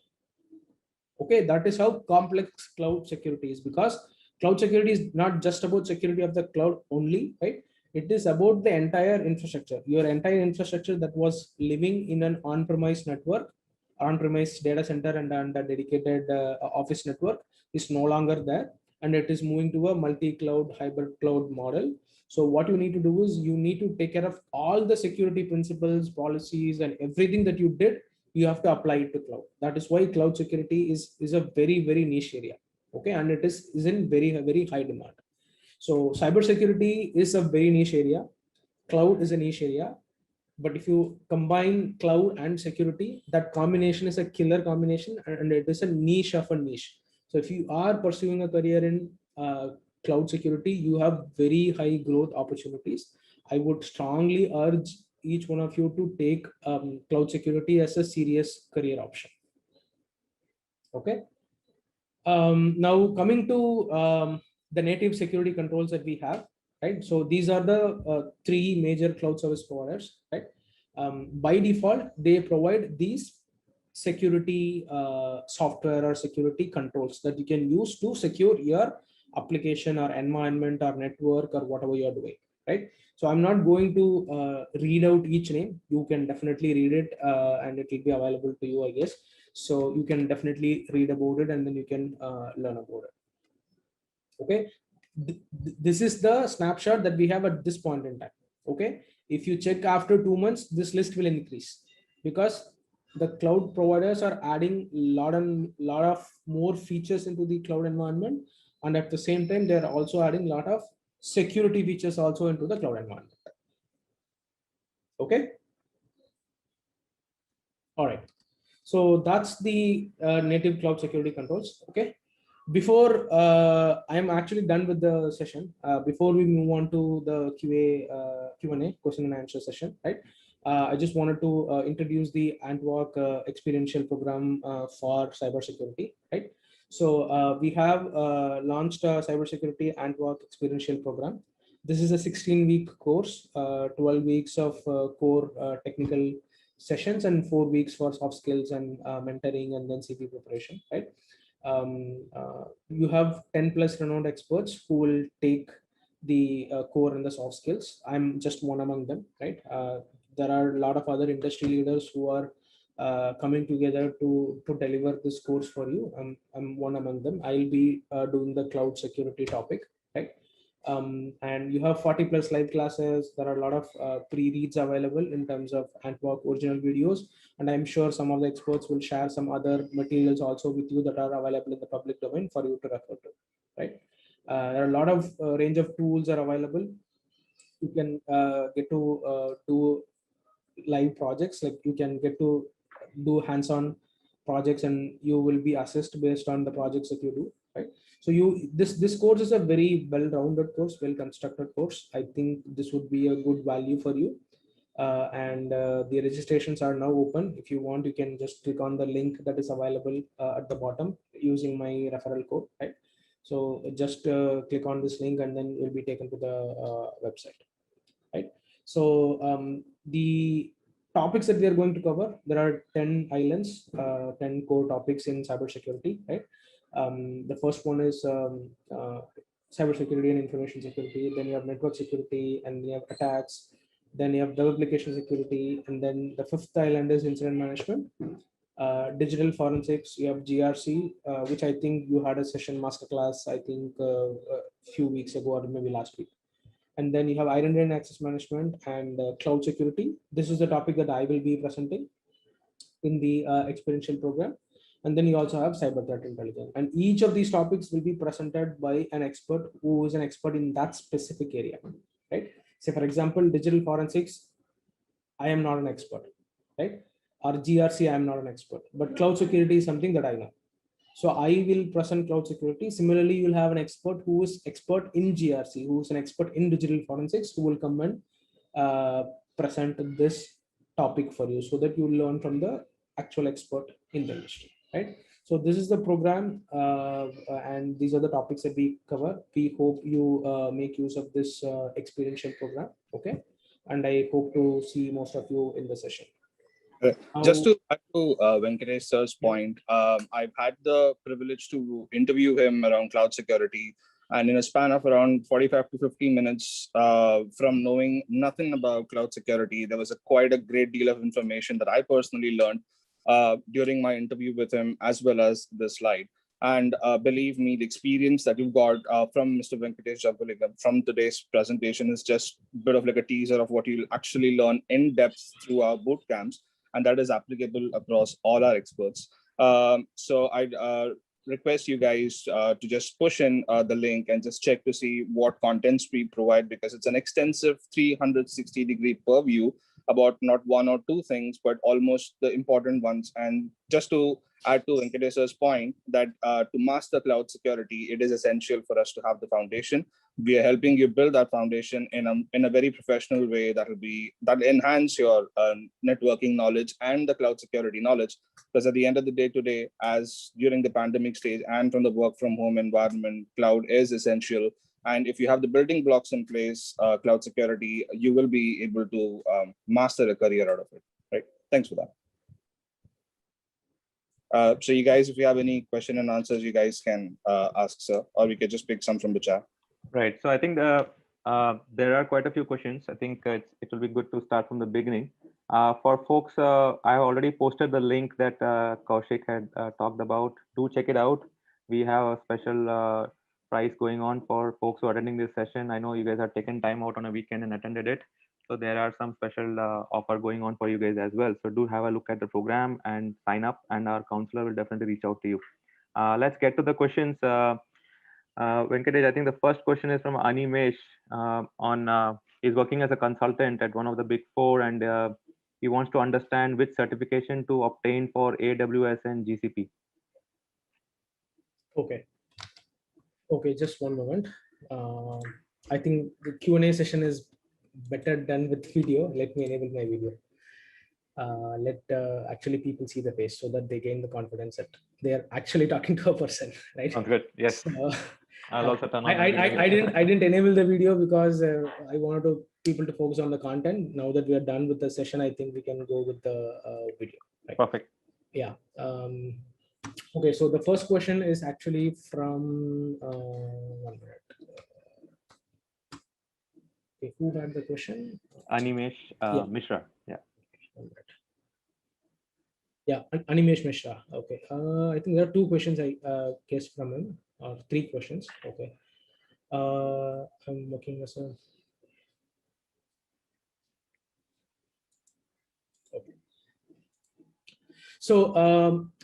Okay, that is how complex cloud security is, because cloud security is not just about security of the cloud only, right? It is about the entire infrastructure. Your entire infrastructure that was living in an on-premise network, on-premise data center, and a dedicated office network is no longer there, and it is moving to a multi-cloud hybrid cloud model. So what you need to do is you need to take care of all the security principles, policies, and everything that you did. You have to apply it to cloud. That is why cloud security is a very niche area. Okay, and it is in very high demand. So cybersecurity is a very niche area. Cloud is a niche area. But if you combine cloud and security, that combination is a killer combination, and it is a niche of a niche. So if you are pursuing a career in cloud security, you have very high growth opportunities. I would strongly urge each one of you to take cloud security as a serious career option. Okay. Now coming to the native security controls that we have, right? So these are the 3 major cloud service providers, right? By default, they provide these security software or security controls that you can use to secure your application or environment or network or whatever you're doing, right? So I'm not going to read out each name. You can definitely read it and it will be available to you, I guess. So you can definitely read about it and then you can learn about it. Okay. This is the snapshot that we have at this point in time. Okay. If you check after 2 months, this list will increase because the cloud providers are adding a lot of more features into the cloud environment. And at the same time, they're also adding a lot of security features also into the cloud environment. Okay. All right. So that's the native cloud security controls. Okay. Before I'm actually done with the session, before we move on to the Q&A, question and answer session, right? I just wanted to introduce the Antwerp experiential program for cybersecurity, right? So we have launched a cybersecurity Antwerp experiential program. This is a 16-week course, 12 weeks of core technical sessions and 4 weeks for soft skills and mentoring and then CP preparation, right? You have 10 plus renowned experts who will take the core and the soft skills. I'm just one among them, right? There are a lot of other industry leaders who are coming together to deliver this course for you. I'm one among them. I'll be doing the cloud security topic, right? And you have 40 plus live classes. There are a lot of pre-reads available in terms of Antwork original videos, and I'm sure some of the experts will share some other materials also with you that are available in the public domain for you to refer to, right? There are a lot of range of tools are available. You can get to do live projects, like you can get to do hands-on projects and you will be assessed based on the projects that you do, right? So this course is a very well-rounded course, well constructed course. I think this would be a good value for you. And the registrations are now open. If you want, you can just click on the link that is available at the bottom using my referral code, right? So just click on this link and then you'll be taken to the website, right? So the topics that we are going to cover, there are 10 islands, 10 core topics in cybersecurity, right? The first one is cybersecurity and information security. Then you have network security, and you have attacks. Then you have web application security, and then the fifth island is incident management. Digital forensics, you have GRC, which I think you had a session masterclass, I think a few weeks ago or maybe last week. And then you have identity and access management and cloud security. This is the topic that I will be presenting in the experiential program. And then you also have cyber threat intelligence. And each of these topics will be presented by an expert who is an expert in that specific area, right? Say, for example, digital forensics, I am not an expert, right? Or GRC, I am not an expert. But cloud security is something that I know. So I will present cloud security. Similarly, you'll have an expert who is expert in GRC, who is an expert in digital forensics, who will come and present this topic for you so that you learn from the actual expert in the industry, right? So this is the program and these are the topics that we cover. We hope you make use of this experiential program, okay? And I hope to see most of you in the session. Just to add to Venkatesh sir's point, I've had the privilege to interview him around cloud security, and in a span of around 45 to 50 minutes, from knowing nothing about cloud security, there was quite a great deal of information that I personally learned during my interview with him, as well as the slide. And believe me, the experience that you've got from Mr. Venkatesh Jagulingam from today's presentation is just a bit of like a teaser of what you'll actually learn in depth through our boot camps. And that is applicable across all our experts. So I'd request you guys to just push in the link and just check to see what contents we provide, because it's an extensive 360-degree purview about not one or two things, but almost the important ones. And just to add to Venkatesh's point, that to master cloud security, it is essential for us to have the foundation. We are helping you build that foundation in a very professional way that will enhance your networking knowledge and the cloud security knowledge. Because at the end of the day today, as during the pandemic stage and from the work from home environment, cloud is essential. And if you have the building blocks in place, cloud security, you will be able to master a career out of it, right? Thanks for that. So you guys, if you have any question and answers, you guys can ask, sir, or we could just pick some from the chat. Right. So I think there are quite a few questions. I think it will be good to start from the beginning. For folks, I have already posted the link that Kaushik had talked about. Do check it out. We have a special prize going on for folks who are attending this session. I know you guys have taken time out on a weekend and attended it. So there are some special offer going on for you guys as well. So do have a look at the program and sign up, and our counselor will definitely reach out to you. Let's get to the questions. Venkatesh, I think the first question is from Animesh he's working as a consultant at one of the big four, and he wants to understand which certification to obtain for AWS and GCP. Okay, just one moment. I think the Q&A session is better done with video. Let me enable my video. Let actually people see the face so that they gain the confidence that they are actually talking to a person, right? Sounds good. Yes. I'll also turn on I the video. I didn't enable the video because I wanted people to focus on the content. Now that we are done with the session, I think we can go with the video. Right? Perfect. Yeah. Okay. So the first question is actually from 1 minute. Okay, who had the question? Animesh Yeah. Mishra. Yeah. Yeah, Animesh Mishra. Okay. I think there are 2 questions I guess from him, or 3 questions. Okay. I'm looking as a. Okay. So,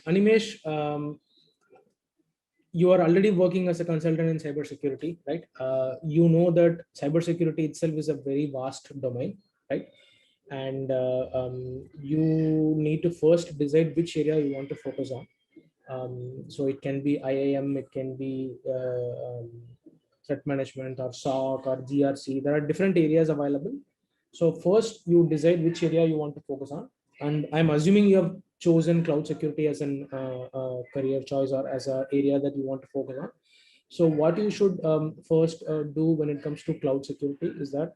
Animesh, you are already working as a consultant in cybersecurity, right? You know that cybersecurity itself is a very vast domain, right? And you need to first decide which area you want to focus on. So it can be IAM, it can be threat management or SOC or GRC. There are different areas available. So first you decide which area you want to focus on. And I'm assuming you have chosen cloud security as an career choice or as an area that you want to focus on. So what you should first do when it comes to cloud security is that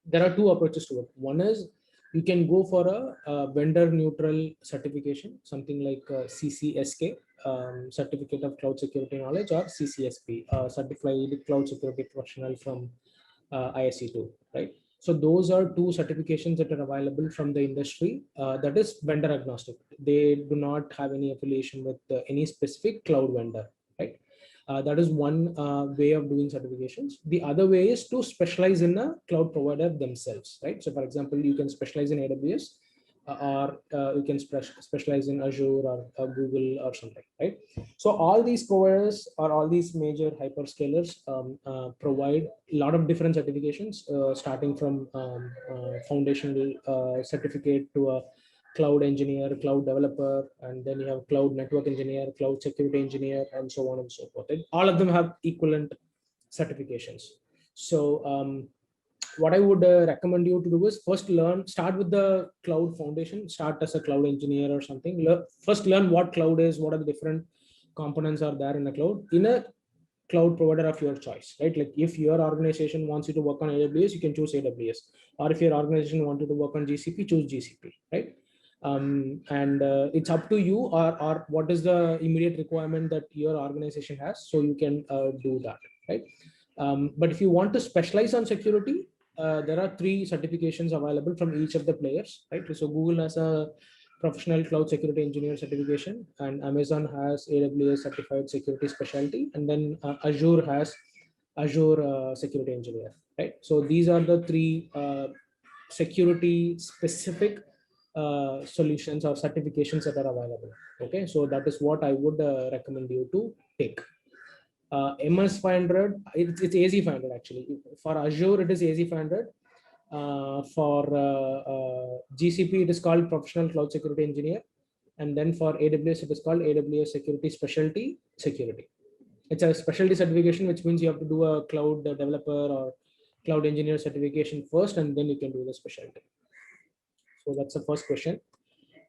there are 2 approaches to it. One is you can go for a vendor neutral certification, something like CCSK, Certificate of Cloud Security Knowledge, or CCSP, Certified Cloud Security Professional from ISC2, right? So those are 2 certifications that are available from the industry, that is vendor agnostic. They do not have any affiliation with any specific cloud vendor, right? That is one way of doing certifications. The other way is to specialize in a cloud provider themselves, right? So for example, you can specialize in AWS, or you can specialize in Azure or Google or something, right? So all these providers or all these major hyperscalers provide a lot of different certifications, starting from foundational certificate to a cloud engineer, cloud developer, and then you have cloud network engineer, cloud security engineer, and so on and so forth. And all of them have equivalent certifications. So what I would recommend you to do is first start with the cloud foundation, start as a cloud engineer or something. First learn what cloud is, what are the different components are there in the cloud, in a cloud provider of your choice, right? Like if your organization wants you to work on AWS, you can choose AWS. Or if your organization wanted to work on GCP, choose GCP, right? And it's up to you, or what is the immediate requirement that your organization has, so you can do that, right? But if you want to specialize on security, there are 3 certifications available from each of the players, right? So Google has a professional cloud security engineer certification, and Amazon has AWS certified security specialty, and then Azure has Azure security engineer, right? So these are the 3 security specific solutions or certifications that are available. Okay, so that is what I would recommend you to take. MS500, it's AZ500 actually. For Azure, it is AZ500. For GCP, it is called Professional Cloud Security Engineer. And then for AWS, it is called AWS Security Specialty Security. It's a specialty certification, which means you have to do a cloud developer or cloud engineer certification first, and then you can do the specialty. So that's the first question.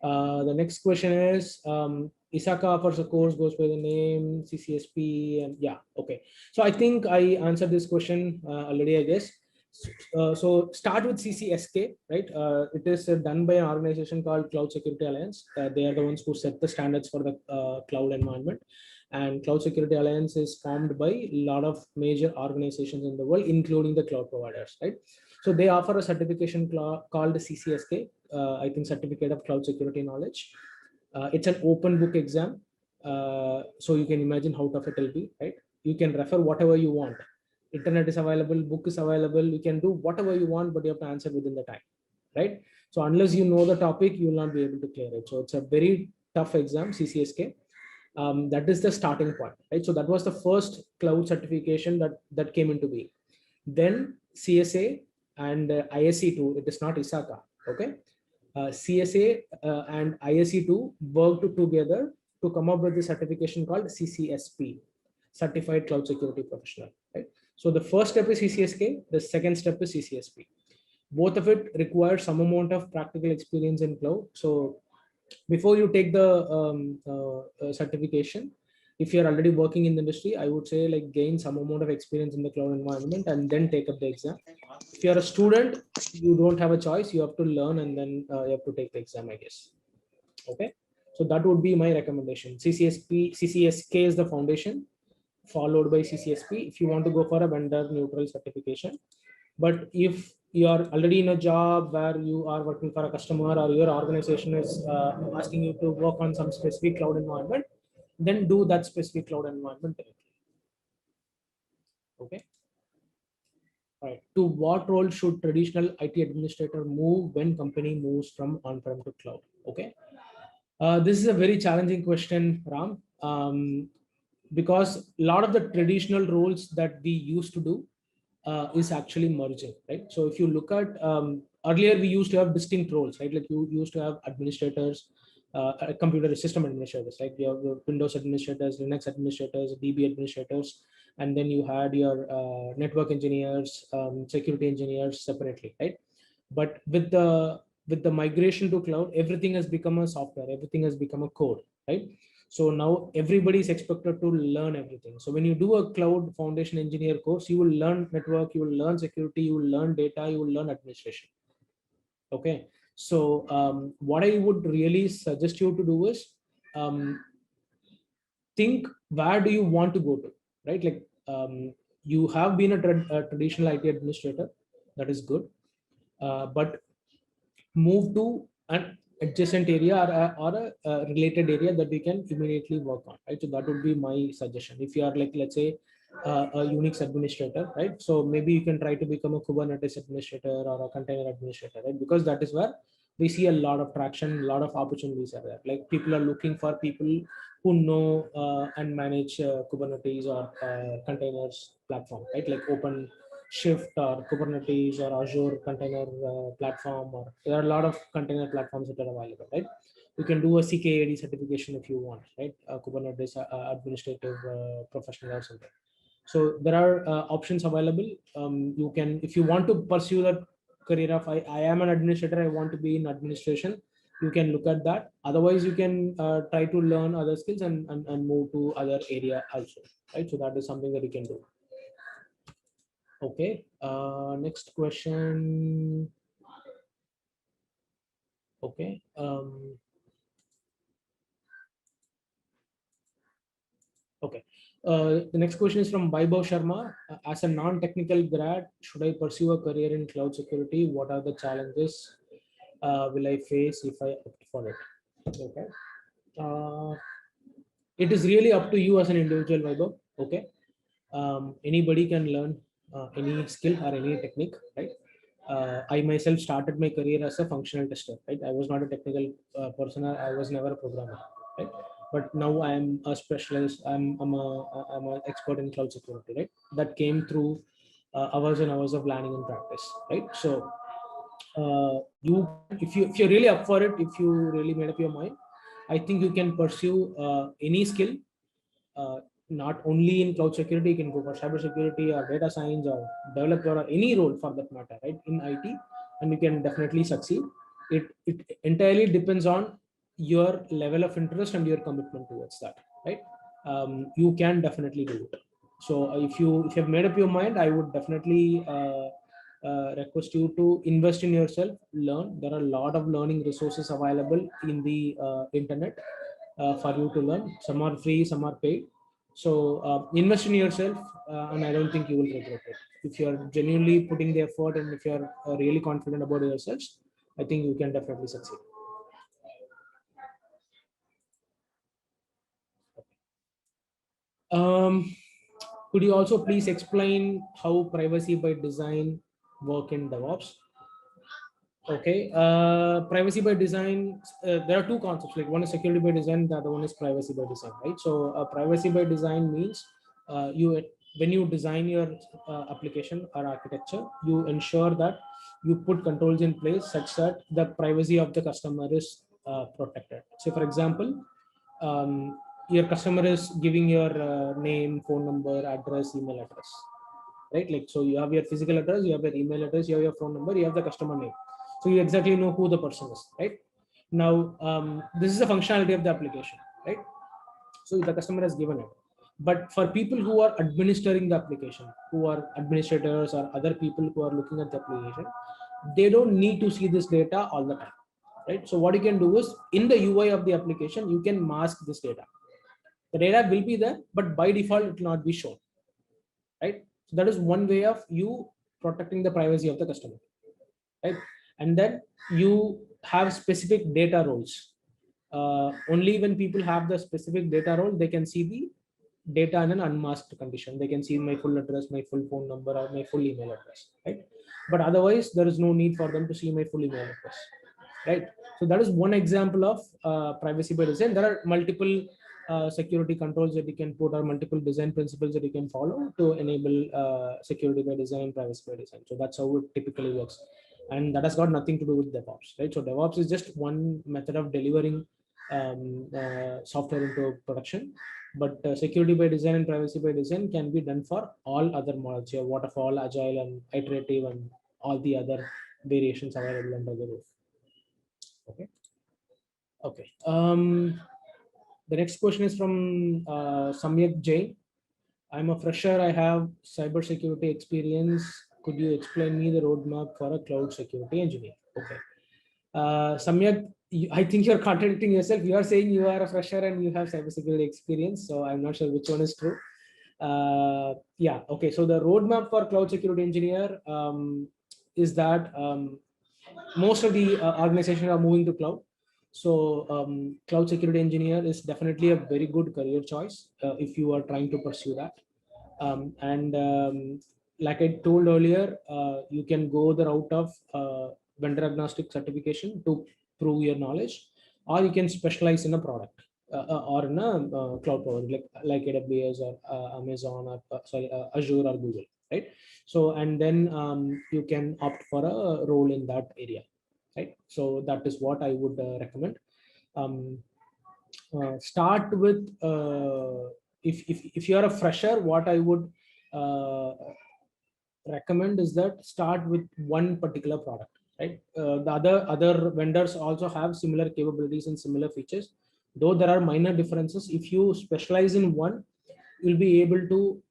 The next question is, ISACA offers a course, goes by the name CCSP, and yeah, okay. So I think I answered this question already, I guess. So start with CCSK, right? It is done by an organization called Cloud Security Alliance. They are the ones who set the standards for the cloud environment. And Cloud Security Alliance is formed by a lot of major organizations in the world, including the cloud providers, right? So they offer a certification called CCSK, I think Certificate of Cloud Security Knowledge. It's an open book exam. So you can imagine how tough it will be, right? You can refer whatever you want. Internet is available, book is available. You can do whatever you want, but you have to answer within the time, right? So unless you know the topic, you will not be able to clear it. So it's a very tough exam, CCSK. That is the starting point, right? So that was the first cloud certification that came into being. Then CSA and ISC2, it is not ISACA, okay? CSA and ISC2 worked together to come up with the certification called CCSP, Certified Cloud Security Professional, right? So the first step is CCSK, the second step is CCSP. Both of it require some amount of practical experience in cloud. So before you take the certification, if you're already working in the industry, I would say like gain some amount of experience in the cloud environment and then take up the exam. If you're a student, you don't have a choice. You have to learn and then you have to take the exam, I guess. Okay. So that would be my recommendation. CCSK is the foundation, followed by CCSP if you want to go for a vendor neutral certification. But if you are already in a job where you are working for a customer or your organization is asking you to work on some specific cloud environment, then do that specific cloud environment directly. Okay. All right. To what role should traditional IT administrator move when company moves from on-prem to cloud? Okay. This is a very challenging question, Ram, because a lot of the traditional roles that we used to do is actually merging, right? So if you look at earlier, we used to have distinct roles, right? Like you used to have administrators, computer system administrators, like you have Windows administrators, Linux administrators, DB administrators, and then you had your network engineers, security engineers separately, right? But with the migration to cloud, everything has become a software, everything has become a code, right? So now everybody is expected to learn everything. So when you do a cloud foundation engineer course, you will learn network, you will learn security, you will learn data, you will learn administration. Okay. So what I would really suggest you to do is think, where do you want to go to, right? Like you have been a traditional IT administrator, that is good, but move to an adjacent area or a related area that we can immediately work on, right? So that would be my suggestion. If you are like, let's say a Unix administrator, right? So maybe you can try to become a Kubernetes administrator or a container administrator, right? Because that is where we see a lot of traction, a lot of opportunities are there. Like people are looking for people who know and manage Kubernetes or containers platform, right? Like OpenShift or Kubernetes or Azure container platform, or there are a lot of container platforms that are available, right? You can do a CKAD certification if you want, right? Kubernetes administrative professional or something. So there are options available. You can, if you want to pursue that career of I am an administrator, I want to be in administration, you can look at that. Otherwise, you can try to learn other skills and move to other area also, right? So that is something that you can do. Okay. Next question. Okay. Okay. The next question is from Vaibhav Sharma. As a non-technical grad, should I pursue a career in cloud security? What are the challenges will I face if I opt for it? Okay. It is really up to you as an individual, Vaibhav. Okay. Anybody can learn any skill or any technique, right? I myself started my career as a functional tester, right? I was not a technical person. I was never a programmer, right? But now I am a specialist. I'm an expert in cloud security, right? That came through hours and hours of learning and practice, right? So if you're really up for it, if you really made up your mind, I think you can pursue any skill. Not only in cloud security, you can go for cyber security or data science or developer or any role for that matter, right? In IT, and you can definitely succeed. It entirely depends on your level of interest and your commitment towards that, right? You can definitely do it. So if you have made up your mind, I would definitely request you to invest in yourself, learn. There are a lot of learning resources available in the internet for you to learn. Some are free, some are paid. So invest in yourself, and I don't think you will regret it. If you are genuinely putting the effort and if you are really confident about yourselves, I think you can definitely succeed. Could you also please explain how privacy by design work in DevOps? Okay, privacy by design, there are two concepts, like one is security by design, the other one is privacy by design, right? So privacy by design means when you design your application or architecture, you ensure that you put controls in place such that the privacy of the customer is protected. So for example, your customer is giving your name, phone number, address, email address, right? Like, so you have your physical address, you have your email address, you have your phone number, you have the customer name. So you exactly know who the person is, right? Now, this is the functionality of the application, right? So the customer has given it. But for people who are administering the application, who are administrators or other people who are looking at the application, they don't need to see this data all the time, right? So what you can do is in the UI of the application, you can mask this data. The data will be there, but by default, it will not be shown, right? So that is one way of you protecting the privacy of the customer, right? And then you have specific data roles. Only when people have the specific data role, they can see the data in an unmasked condition. They can see my full address, my full phone number, or my full email address, right? But otherwise, there is no need for them to see my full email address, right? So that is one example of privacy by design. There are multiple security controls that you can put, or multiple design principles that you can follow to enable security by design, privacy by design. So that's how it typically works. And that has got nothing to do with DevOps, right? So DevOps is just one method of delivering software into production. But security by design and privacy by design can be done for all other models, your waterfall, agile, and iterative, and all the other variations available under the roof. Okay. Okay. The next question is from Samyak Jain. I'm a fresher. I have cybersecurity experience. Could you explain me the roadmap for a cloud security engineer? Okay. Samyak, I think you're contradicting yourself. You are saying you are a fresher and you have cybersecurity experience. So I'm not sure which one is true. Yeah. Okay. So the roadmap for cloud security engineer is that most of the organizations are moving to cloud. So cloud security engineer is definitely a very good career choice if you are trying to pursue that. Like I told earlier, you can go the route of vendor agnostic certification to prove your knowledge, or you can specialize in a product or in a cloud provider like AWS or Amazon or Azure or Google, right? So and then you can opt for a role in that area, right? So that is what I would recommend. Start with if you are a fresher, what I would recommend is that start with one particular product, right? The other vendors also have similar capabilities and similar features, though there are minor differences. If you specialize in one, you'll be able to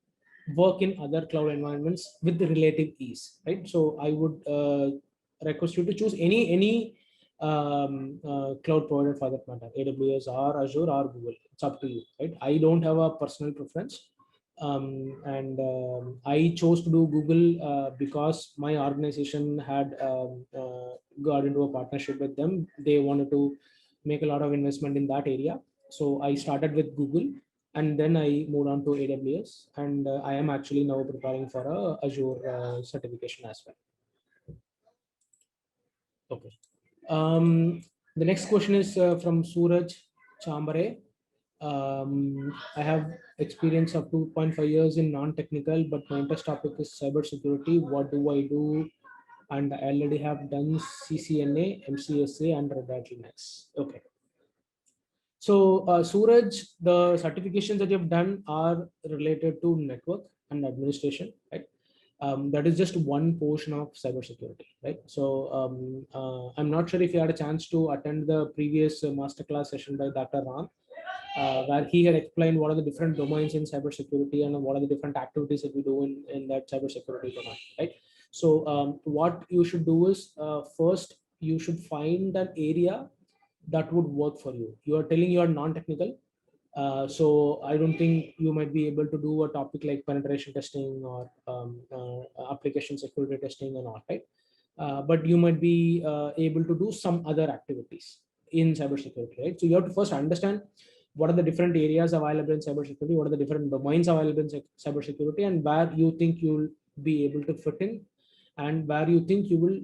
work in other cloud environments with relative ease, right? So I would request you to choose any cloud provider for that matter, AWS or Azure or Google. It's up to you, right? I don't have a personal preference. I chose to do Google because my organization had got into a partnership with them. They wanted to make a lot of investment in that area. So I started with Google and then I moved on to AWS, and I am actually now preparing for a Azure certification as well. Okay. The next question is from Suraj Chambare. I have experience of 2.5 years in non-technical, but my interest topic is cybersecurity. What do I do? And I already have done CCNA, MCSA, and Red Hat Linux. Okay. So Suraj, the certifications that you've done are related to network and administration, right? That is just one portion of cybersecurity, right? So I'm not sure if you had a chance to attend the previous masterclass session by Dr. Ram, where he had explained what are the different domains in cybersecurity and what are the different activities that we do in that cybersecurity domain, right? So what you should do is first you should find an area that would work for you. You are telling you are non-technical. So I don't think you might be able to do a topic like penetration testing or application security testing and all, right? But you might be able to do some other activities in cybersecurity, right? So you have to first understand what are the different areas available in cybersecurity, what are the different domains available in cybersecurity, and where you think you'll be able to fit in, and where you think you will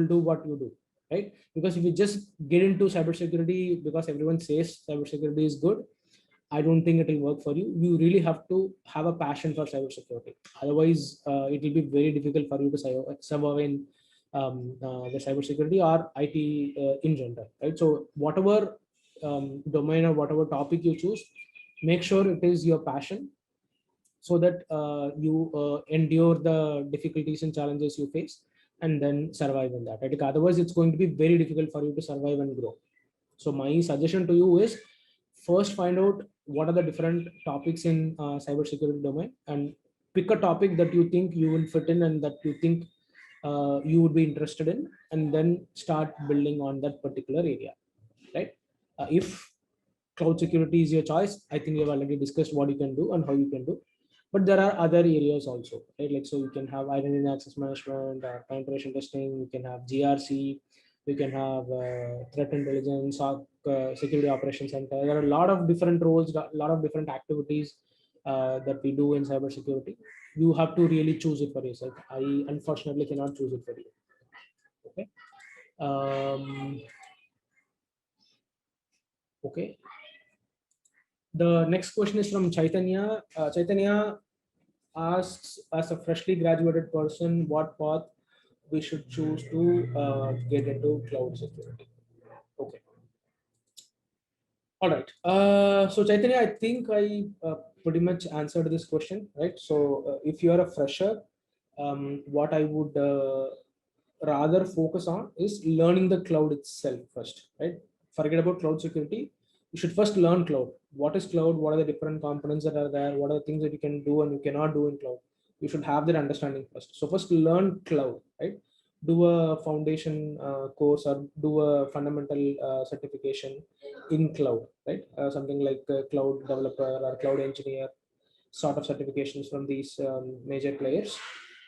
do what you do, right? Because if you just get into cybersecurity because everyone says cybersecurity is good, I don't think it will work for you. You really have to have a passion for cybersecurity. Otherwise, it will be very difficult for you to survive in the cybersecurity or IT in general, right? So whatever domain or whatever topic you choose, make sure it is your passion, so that you endure the difficulties and challenges you face and then survive in that, right? Otherwise, it's going to be very difficult for you to survive and grow. So my suggestion to you is first find out what are the different topics in cybersecurity domain, and pick a topic that you think you will fit in and that you think you would be interested in, and then start building on that particular area, right? If cloud security is your choice, I think we have already discussed what you can do and how you can do. But there are other areas also, right? Like, so you can have identity and access management, penetration testing, you can have GRC, you can have threat intelligence, SOC, security operations center. There are a lot of different roles, a lot of different activities that we do in cybersecurity. You have to really choose it for yourself. I unfortunately cannot choose it for you. Okay. Okay. The next question is from Chaitanya. Chaitanya asks, as a freshly graduated person, what path we should choose to get into cloud security. Okay. All right. So Chaitanya, I think I pretty much answered this question, right? So if you are a fresher, what I would rather focus on is learning the cloud itself first, right? Forget about cloud security. You should first learn cloud. What is cloud? What are the different components that are there? What are the things that you can do and you cannot do in cloud? You should have that understanding first. So first learn cloud, right? Do a foundation course or do a fundamental certification in cloud, right? Something like cloud developer or cloud engineer sort of certifications from these major players,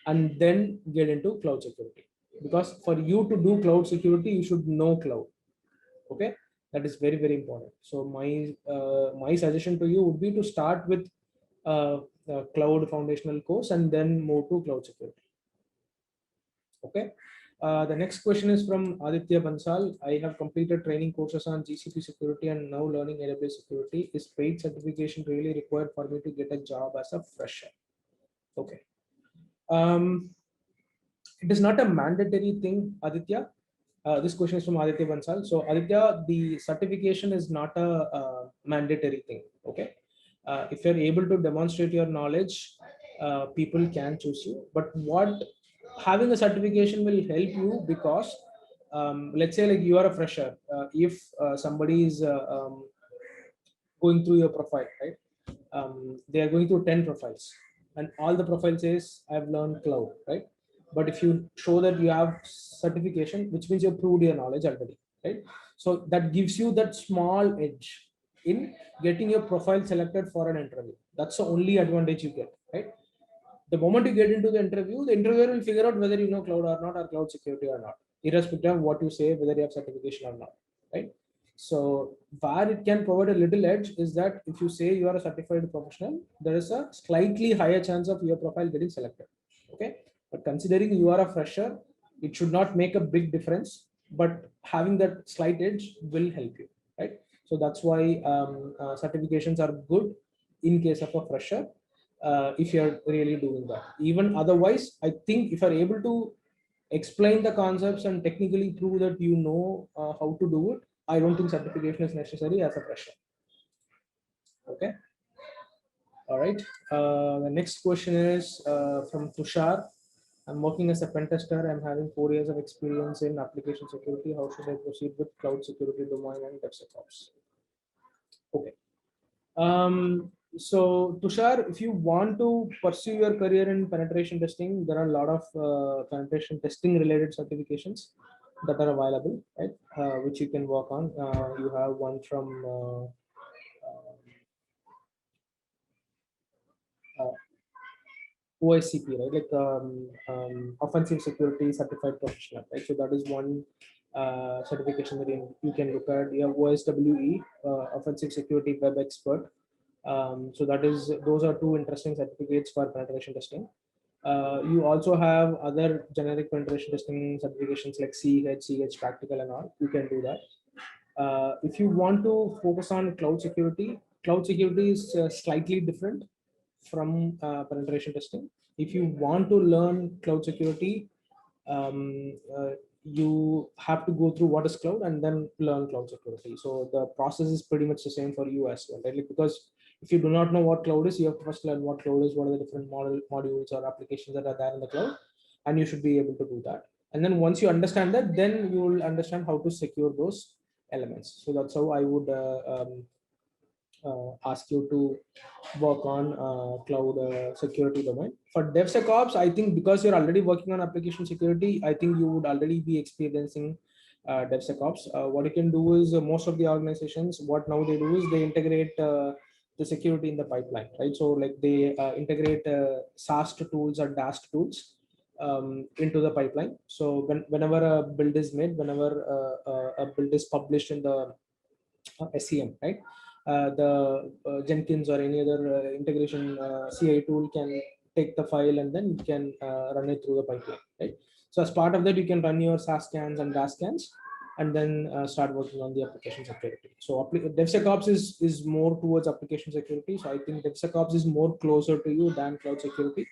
and then get into cloud security. Because for you to do cloud security, you should know cloud. Okay, that is very, very important. So my suggestion to you would be to start with a cloud foundational course and then move to cloud security. Okay. The next question is from Aditya Bansal. I have completed training courses on GCP security and now learning AWS security. Is paid certification really required for me to get a job as a fresher? Okay. It is not a mandatory thing, Aditya. This question is from Aditya Bansal. So Aditya, the certification is not a mandatory thing. Okay. If you're able to demonstrate your knowledge, people can choose you. But what having a certification will help you, because let's say like you are a fresher. If somebody is going through your profile, right? They are going through 10 profiles and all the profile says I've learned cloud, right? But if you show that you have certification, which means you've proved your knowledge already, right? So that gives you that small edge in getting your profile selected for an interview. That's the only advantage you get, right? The moment you get into the interviewer will figure out whether you know cloud or not, or cloud security or not, irrespective of what you say, whether you have certification or not, right? So where it can provide a little edge is that if you say you are a certified professional, there is a slightly higher chance of your profile getting selected. Okay. But considering you are a fresher, it should not make a big difference, but having that slight edge will help you, right? So that's why certifications are good in case of a fresher. If you're really doing that. Even otherwise, I think if you're able to explain the concepts and technically prove that you know how to do it, I don't think certification is necessary as a fresher. Okay. All right. The next question is from Tushar. I'm working as a pen tester. I'm having 4 years of experience in application security. How should I proceed with cloud security domain and DevSecOps? Okay. So Tushar, if you want to pursue your career in penetration testing, there are a lot of penetration testing related certifications that are available, right? Which you can work on. You have one from OSCP, right? Like offensive security certified professional, right? So that is one certification that you can look at. You have OSWE, offensive security web expert. So those are two interesting certificates for penetration testing. You also have other generic penetration testing certifications like CH practical and all. You can do that. If you want to focus on cloud security is slightly different from penetration testing. If you want to learn cloud security, you have to go through what is cloud and then learn cloud security. So the process is pretty much the same for you as well, right? Because if you do not know what cloud is, you have to first learn what cloud is, what are the different modules or applications that are there in the cloud, and you should be able to do that. And then once you understand that, then you will understand how to secure those elements. So that's how I would ask you to work on cloud security domain. For DevSecOps, I think because you're already working on application security, I think you would already be experiencing DevSecOps. What you can do is most of the organizations, what now they do is they integrate the security in the pipeline, right? So like they integrate SAST tools or DAST tools into the pipeline. So whenever a build is made, whenever a build is published in the SCM, right? The Jenkins or any other integration CI tool can take the file and then you can run it through the pipeline, right? So as part of that, you can run your SAS scans and DAS scans and then start working on the application security. So DevSecOps is more towards application security. So I think DevSecOps is more closer to you than cloud security.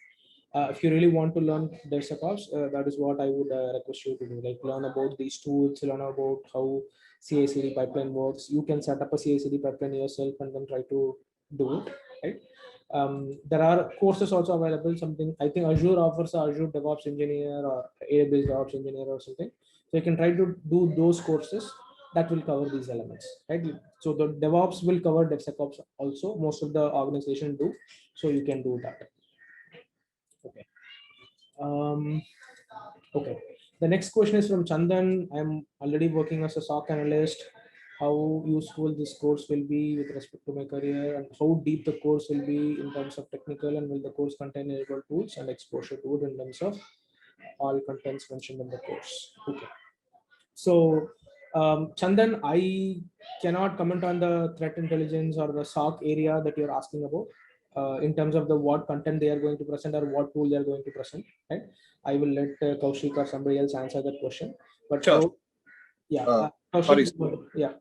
If you really want to learn DevSecOps, that is what I would request you to do. Like learn about these tools, learn about how CI/CD pipeline works. You can set up a CI/CD pipeline yourself and then try to do it, right? There are courses also available. Something I think Azure offers Azure DevOps Engineer or AWS DevOps Engineer or something. So you can try to do those courses that will cover these elements, right? So the DevOps will cover DevSecOps also. Most of the organization do, so you can do that. Okay. Okay. The next question is from Chandan. I'm already working as a SOC analyst. How useful this course will be with respect to my career, and how deep the course will be in terms of technical, and will the course contain enabled tools and exposure to it in terms of all contents mentioned in the course. Okay. So Chandan, I cannot comment on the threat intelligence or the SOC area that you're asking about. In terms of the what content they are going to present or what tool they are going to present, right? I will let Kaushik or somebody else answer that question. But Sure. Kaushik, Sorry. yeah.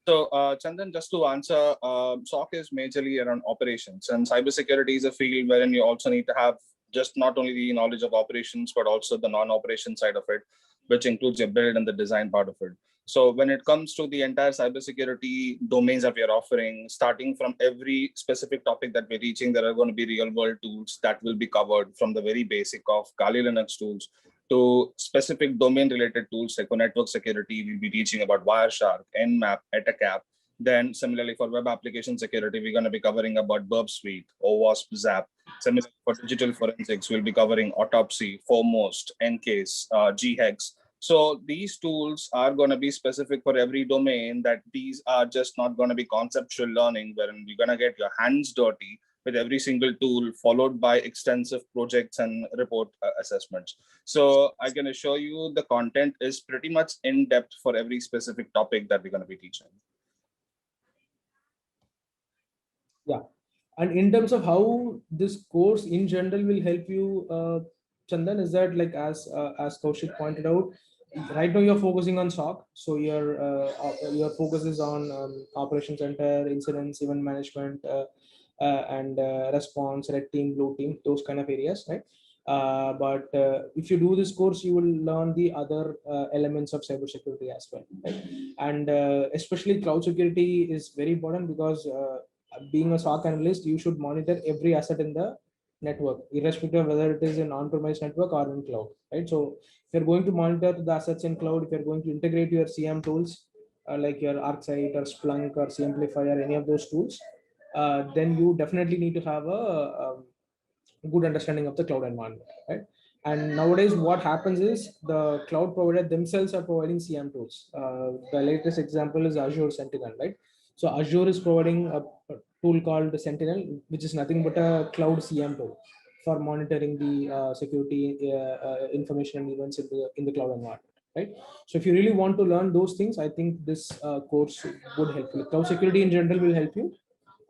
So, Chandan, just to answer, SOC is majorly around operations, and cybersecurity is a field wherein you also need to have just not only the knowledge of operations, but also the non-operation side of it, which includes your build and the design part of it. So when it comes to the entire cybersecurity domains that we are offering, starting from every specific topic that we're reaching, there are going to be real world tools that will be covered, from the very basic of Kali Linux tools to specific domain related tools like for network security. We'll be teaching about Wireshark, Nmap, Etacap. Then similarly for web application security, we're going to be covering about Burp Suite, OWASP, ZAP. Similarly for digital forensics, we'll be covering Autopsy, Foremost, Encase, GHEX. So these tools are going to be specific for every domain. That these are just not going to be conceptual learning wherein you're going to get your hands dirty with every single tool, followed by extensive projects and report assessments. So I can assure you the content is pretty much in depth for every specific topic that we're going to be teaching. Yeah. And in terms of how this course in general will help you, Chandan, is that like as Kaushik pointed out, right now you're focusing on SOC. So your focus is on Operation Center, incidents, event management, and response, red team, blue team, those kind of areas, right? But if you do this course, you will learn the other elements of cybersecurity as well, right? And especially cloud security is very important because being a SOC analyst, you should monitor every asset in the network, irrespective of whether it is in on-premise network or in cloud, right? So if you're going to monitor the assets in cloud, if you're going to integrate your CM tools like your ArcSight or Splunk or CAmplify or any of those tools, then you definitely need to have a good understanding of the cloud environment, right? And nowadays, what happens is the cloud provider themselves are providing CM tools. The latest example is Azure Sentinel, right? So Azure is providing a tool called Sentinel, which is nothing but a cloud CM tool for monitoring the security information and events in the cloud environment, right? So if you really want to learn those things, I think this course would help you. Cloud security in general will help you,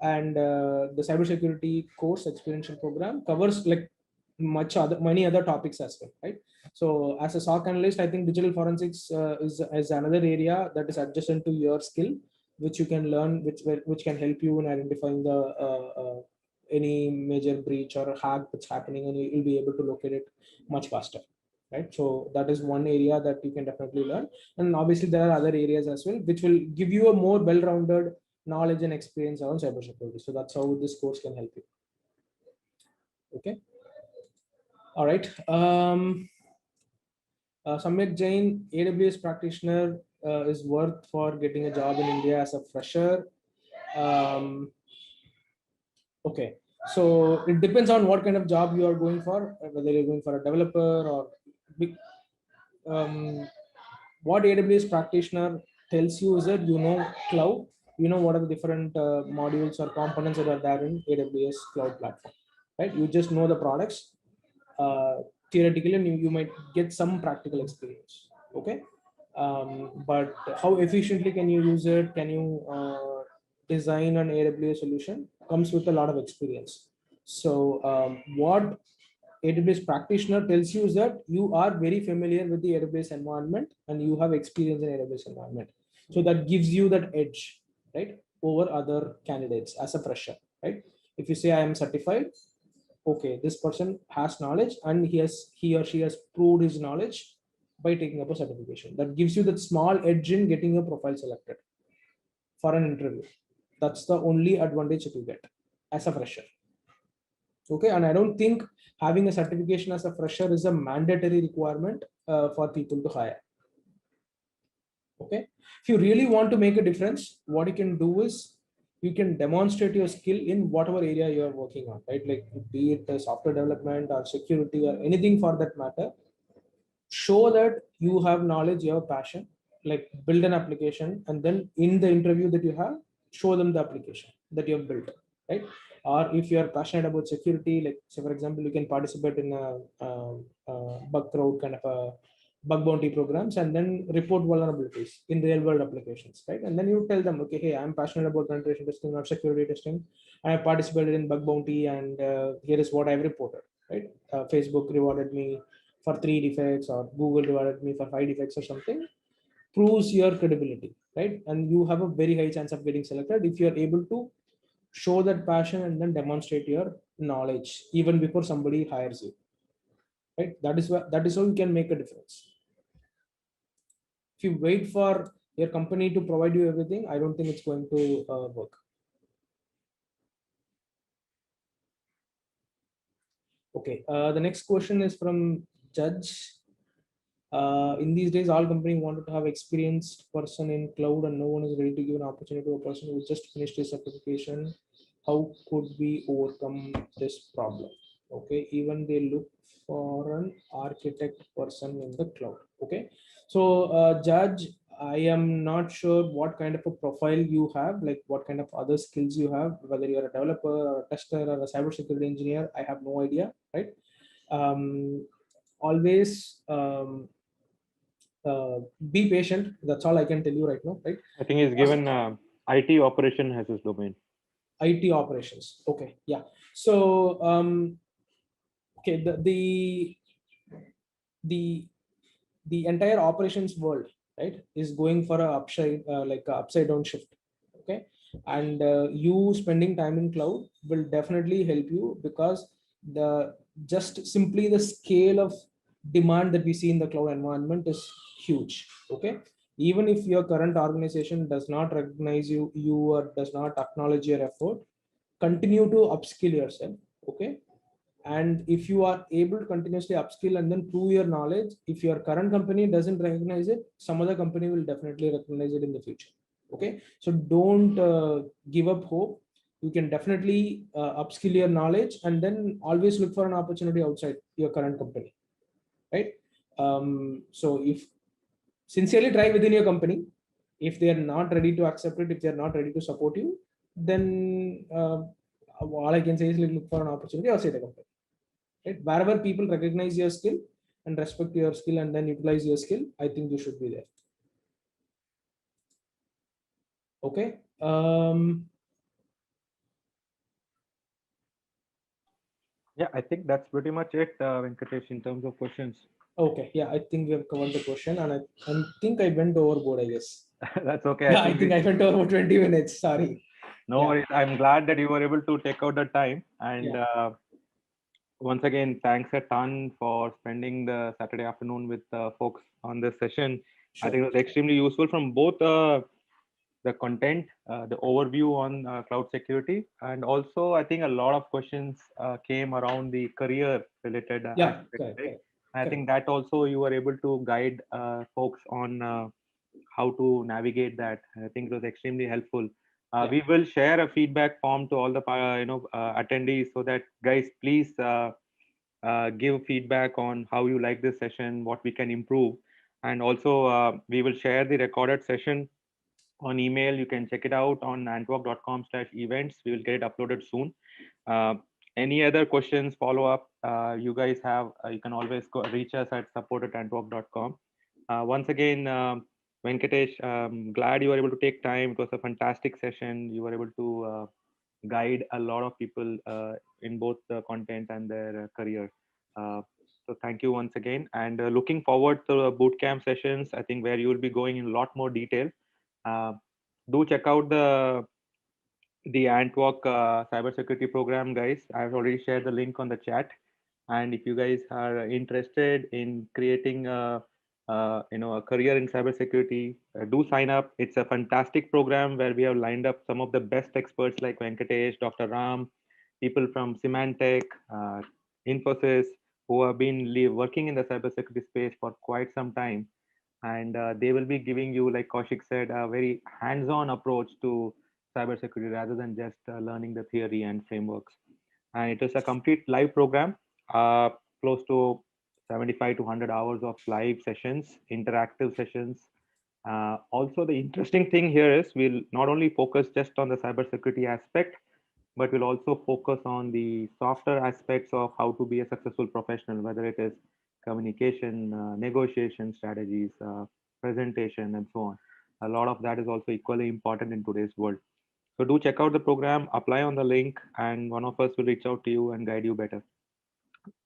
and the cybersecurity course experiential program covers like many other topics as well, right? So as a SOC analyst, I think digital forensics is another area that is adjacent to your skill, which you can learn, which can help you in identifying the any major breach or hack that's happening, and you'll be able to locate it much faster, right? So that is one area that you can definitely learn, and obviously there are other areas as well which will give you a more well-rounded knowledge and experience around cybersecurity. So that's how this course can help you. Okay. All right. Samyak Jain, AWS practitioner, is worth for getting a job in India as a fresher. Okay, so it depends on what kind of job you are going for, whether you're going for a developer or big. What AWS practitioner tells you is that you know cloud, you know what are the different modules or components that are there in AWS cloud platform, right? You just know the products theoretically, and you might get some practical experience. Okay, but how efficiently can you use it? Can you design an AWS solution? Comes with a lot of experience. So what AWS practitioner tells you is that you are very familiar with the AWS environment and you have experience in AWS environment. So that gives you that edge, right, over other candidates as a fresher, right? If you say I am certified, okay, this person has knowledge and he or she has proved his knowledge by taking up a certification. That gives you that small edge in getting your profile selected for an interview. That's the only advantage that you get as a fresher. Okay, and I don't think having a certification as a fresher is a mandatory requirement for people to hire. Okay, if you really want to make a difference, what you can do is you can demonstrate your skill in whatever area you are working on, right? Like be it software development or security or anything for that matter. Show that you have knowledge, you have passion, like build an application, and then in the interview that you have, show them the application that you have built, right? Or if you are passionate about security, like say for example, you can participate in a bug crowd kind of a bug bounty programs and then report vulnerabilities in real world applications, right? And then you tell them, okay, hey, I'm passionate about penetration testing or security testing. I have participated in bug bounty and here is what I've reported, right? Facebook rewarded me for 3 defects or Google rewarded me for 5 defects or something. Proves your credibility, right? And you have a very high chance of getting selected if you're able to show that passion and then demonstrate your knowledge even before somebody hires you, right? That is how you can make a difference. If you wait for your company to provide you everything, I don't think it's going to work. Okay, the next question is from Judge. In these days, all companies wanted to have experienced person in cloud and no one is ready to give an opportunity to a person who just finished his certification. How could we overcome this problem? Okay, even they look for an architect person in the cloud. Okay, so Judge, I am not sure what kind of a profile you have, like what kind of other skills you have, whether you're a developer or a tester or a cybersecurity engineer. I have no idea, right? Always be patient. That's all I can tell you right now, right? I think he's given IT operation as his domain. IT operations. Okay, yeah. So okay, the entire operations world, right, is going for a upside down shift. Okay, and you spending time in cloud will definitely help you because the just simply the scale of demand that we see in the cloud environment is huge. Okay, even if your current organization does not recognize you or does not acknowledge your effort, continue to upskill yourself. Okay, and if you are able to continuously upskill and then prove your knowledge, if your current company doesn't recognize it, some other company will definitely recognize it in the future. Okay, so don't give up hope. You can definitely upskill your knowledge and then always look for an opportunity outside your current company, right? So if sincerely try within your company, if they are not ready to accept it, if they are not ready to support you, then all I can say is look for an opportunity outside the company. Right? Wherever people recognize your skill and respect your skill and then utilize your skill, I think you should be there. Okay. Yeah, I think that's pretty much it, Venkatesh, in terms of questions. Okay. Yeah, I think we have covered the question, and I think I went overboard, I guess. That's okay. Yeah, I think I went over 20 minutes. Sorry. No Yeah. worries. I'm glad that you were able to take out the time. And Yeah. Once again, thanks a ton for spending the Saturday afternoon with folks on this session. Sure. I think it was extremely useful from both the content, the overview on cloud security, and also I think a lot of questions came around the career related aspects. Right? I think that also you were able to guide folks on how to navigate that. I think it was extremely helpful. We will share a feedback form to all the attendees, so that guys, please give feedback on how you like this session, what we can improve. And also we will share the recorded session on email. You can check it out on antwork.com/events. We will get it uploaded soon. Any other questions, follow up, you guys have, you can always reach us at support@antwork.com. Once again, Venkatesh, glad you were able to take time. It was a fantastic session. You were able to guide a lot of people in both the content and their career. So thank you once again, and looking forward to the bootcamp sessions, I think, where you will be going in a lot more detail. Do check out the Antwork cybersecurity program, guys. I've already shared the link on the chat. And if you guys are interested in creating a career in cybersecurity, do sign up. It's a fantastic program where we have lined up some of the best experts like Venkatesh, Dr. Ram, people from Symantec, Infosys, who have been working in the cybersecurity space for quite some time. And they will be giving you, like Kaushik said, a very hands-on approach to cybersecurity rather than just learning the theory and frameworks. And it is a complete live program, close to 75 to 100 hours of live sessions, interactive sessions. Also, the interesting thing here is we'll not only focus just on the cybersecurity aspect, but we'll also focus on the softer aspects of how to be a successful professional, whether it is communication, negotiation strategies, presentation, and so on. A lot of that is also equally important in today's world. So do check out the program, apply on the link, and one of us will reach out to you and guide you better.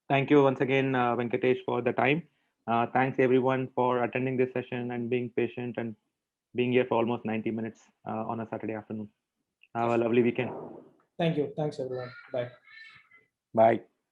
Thank you once again, Venkatesh, for the time. Thanks everyone for attending this session and being patient and being here for almost 90 minutes on a Saturday afternoon. Have a lovely weekend. Thank you. Thanks, everyone. Bye. Bye.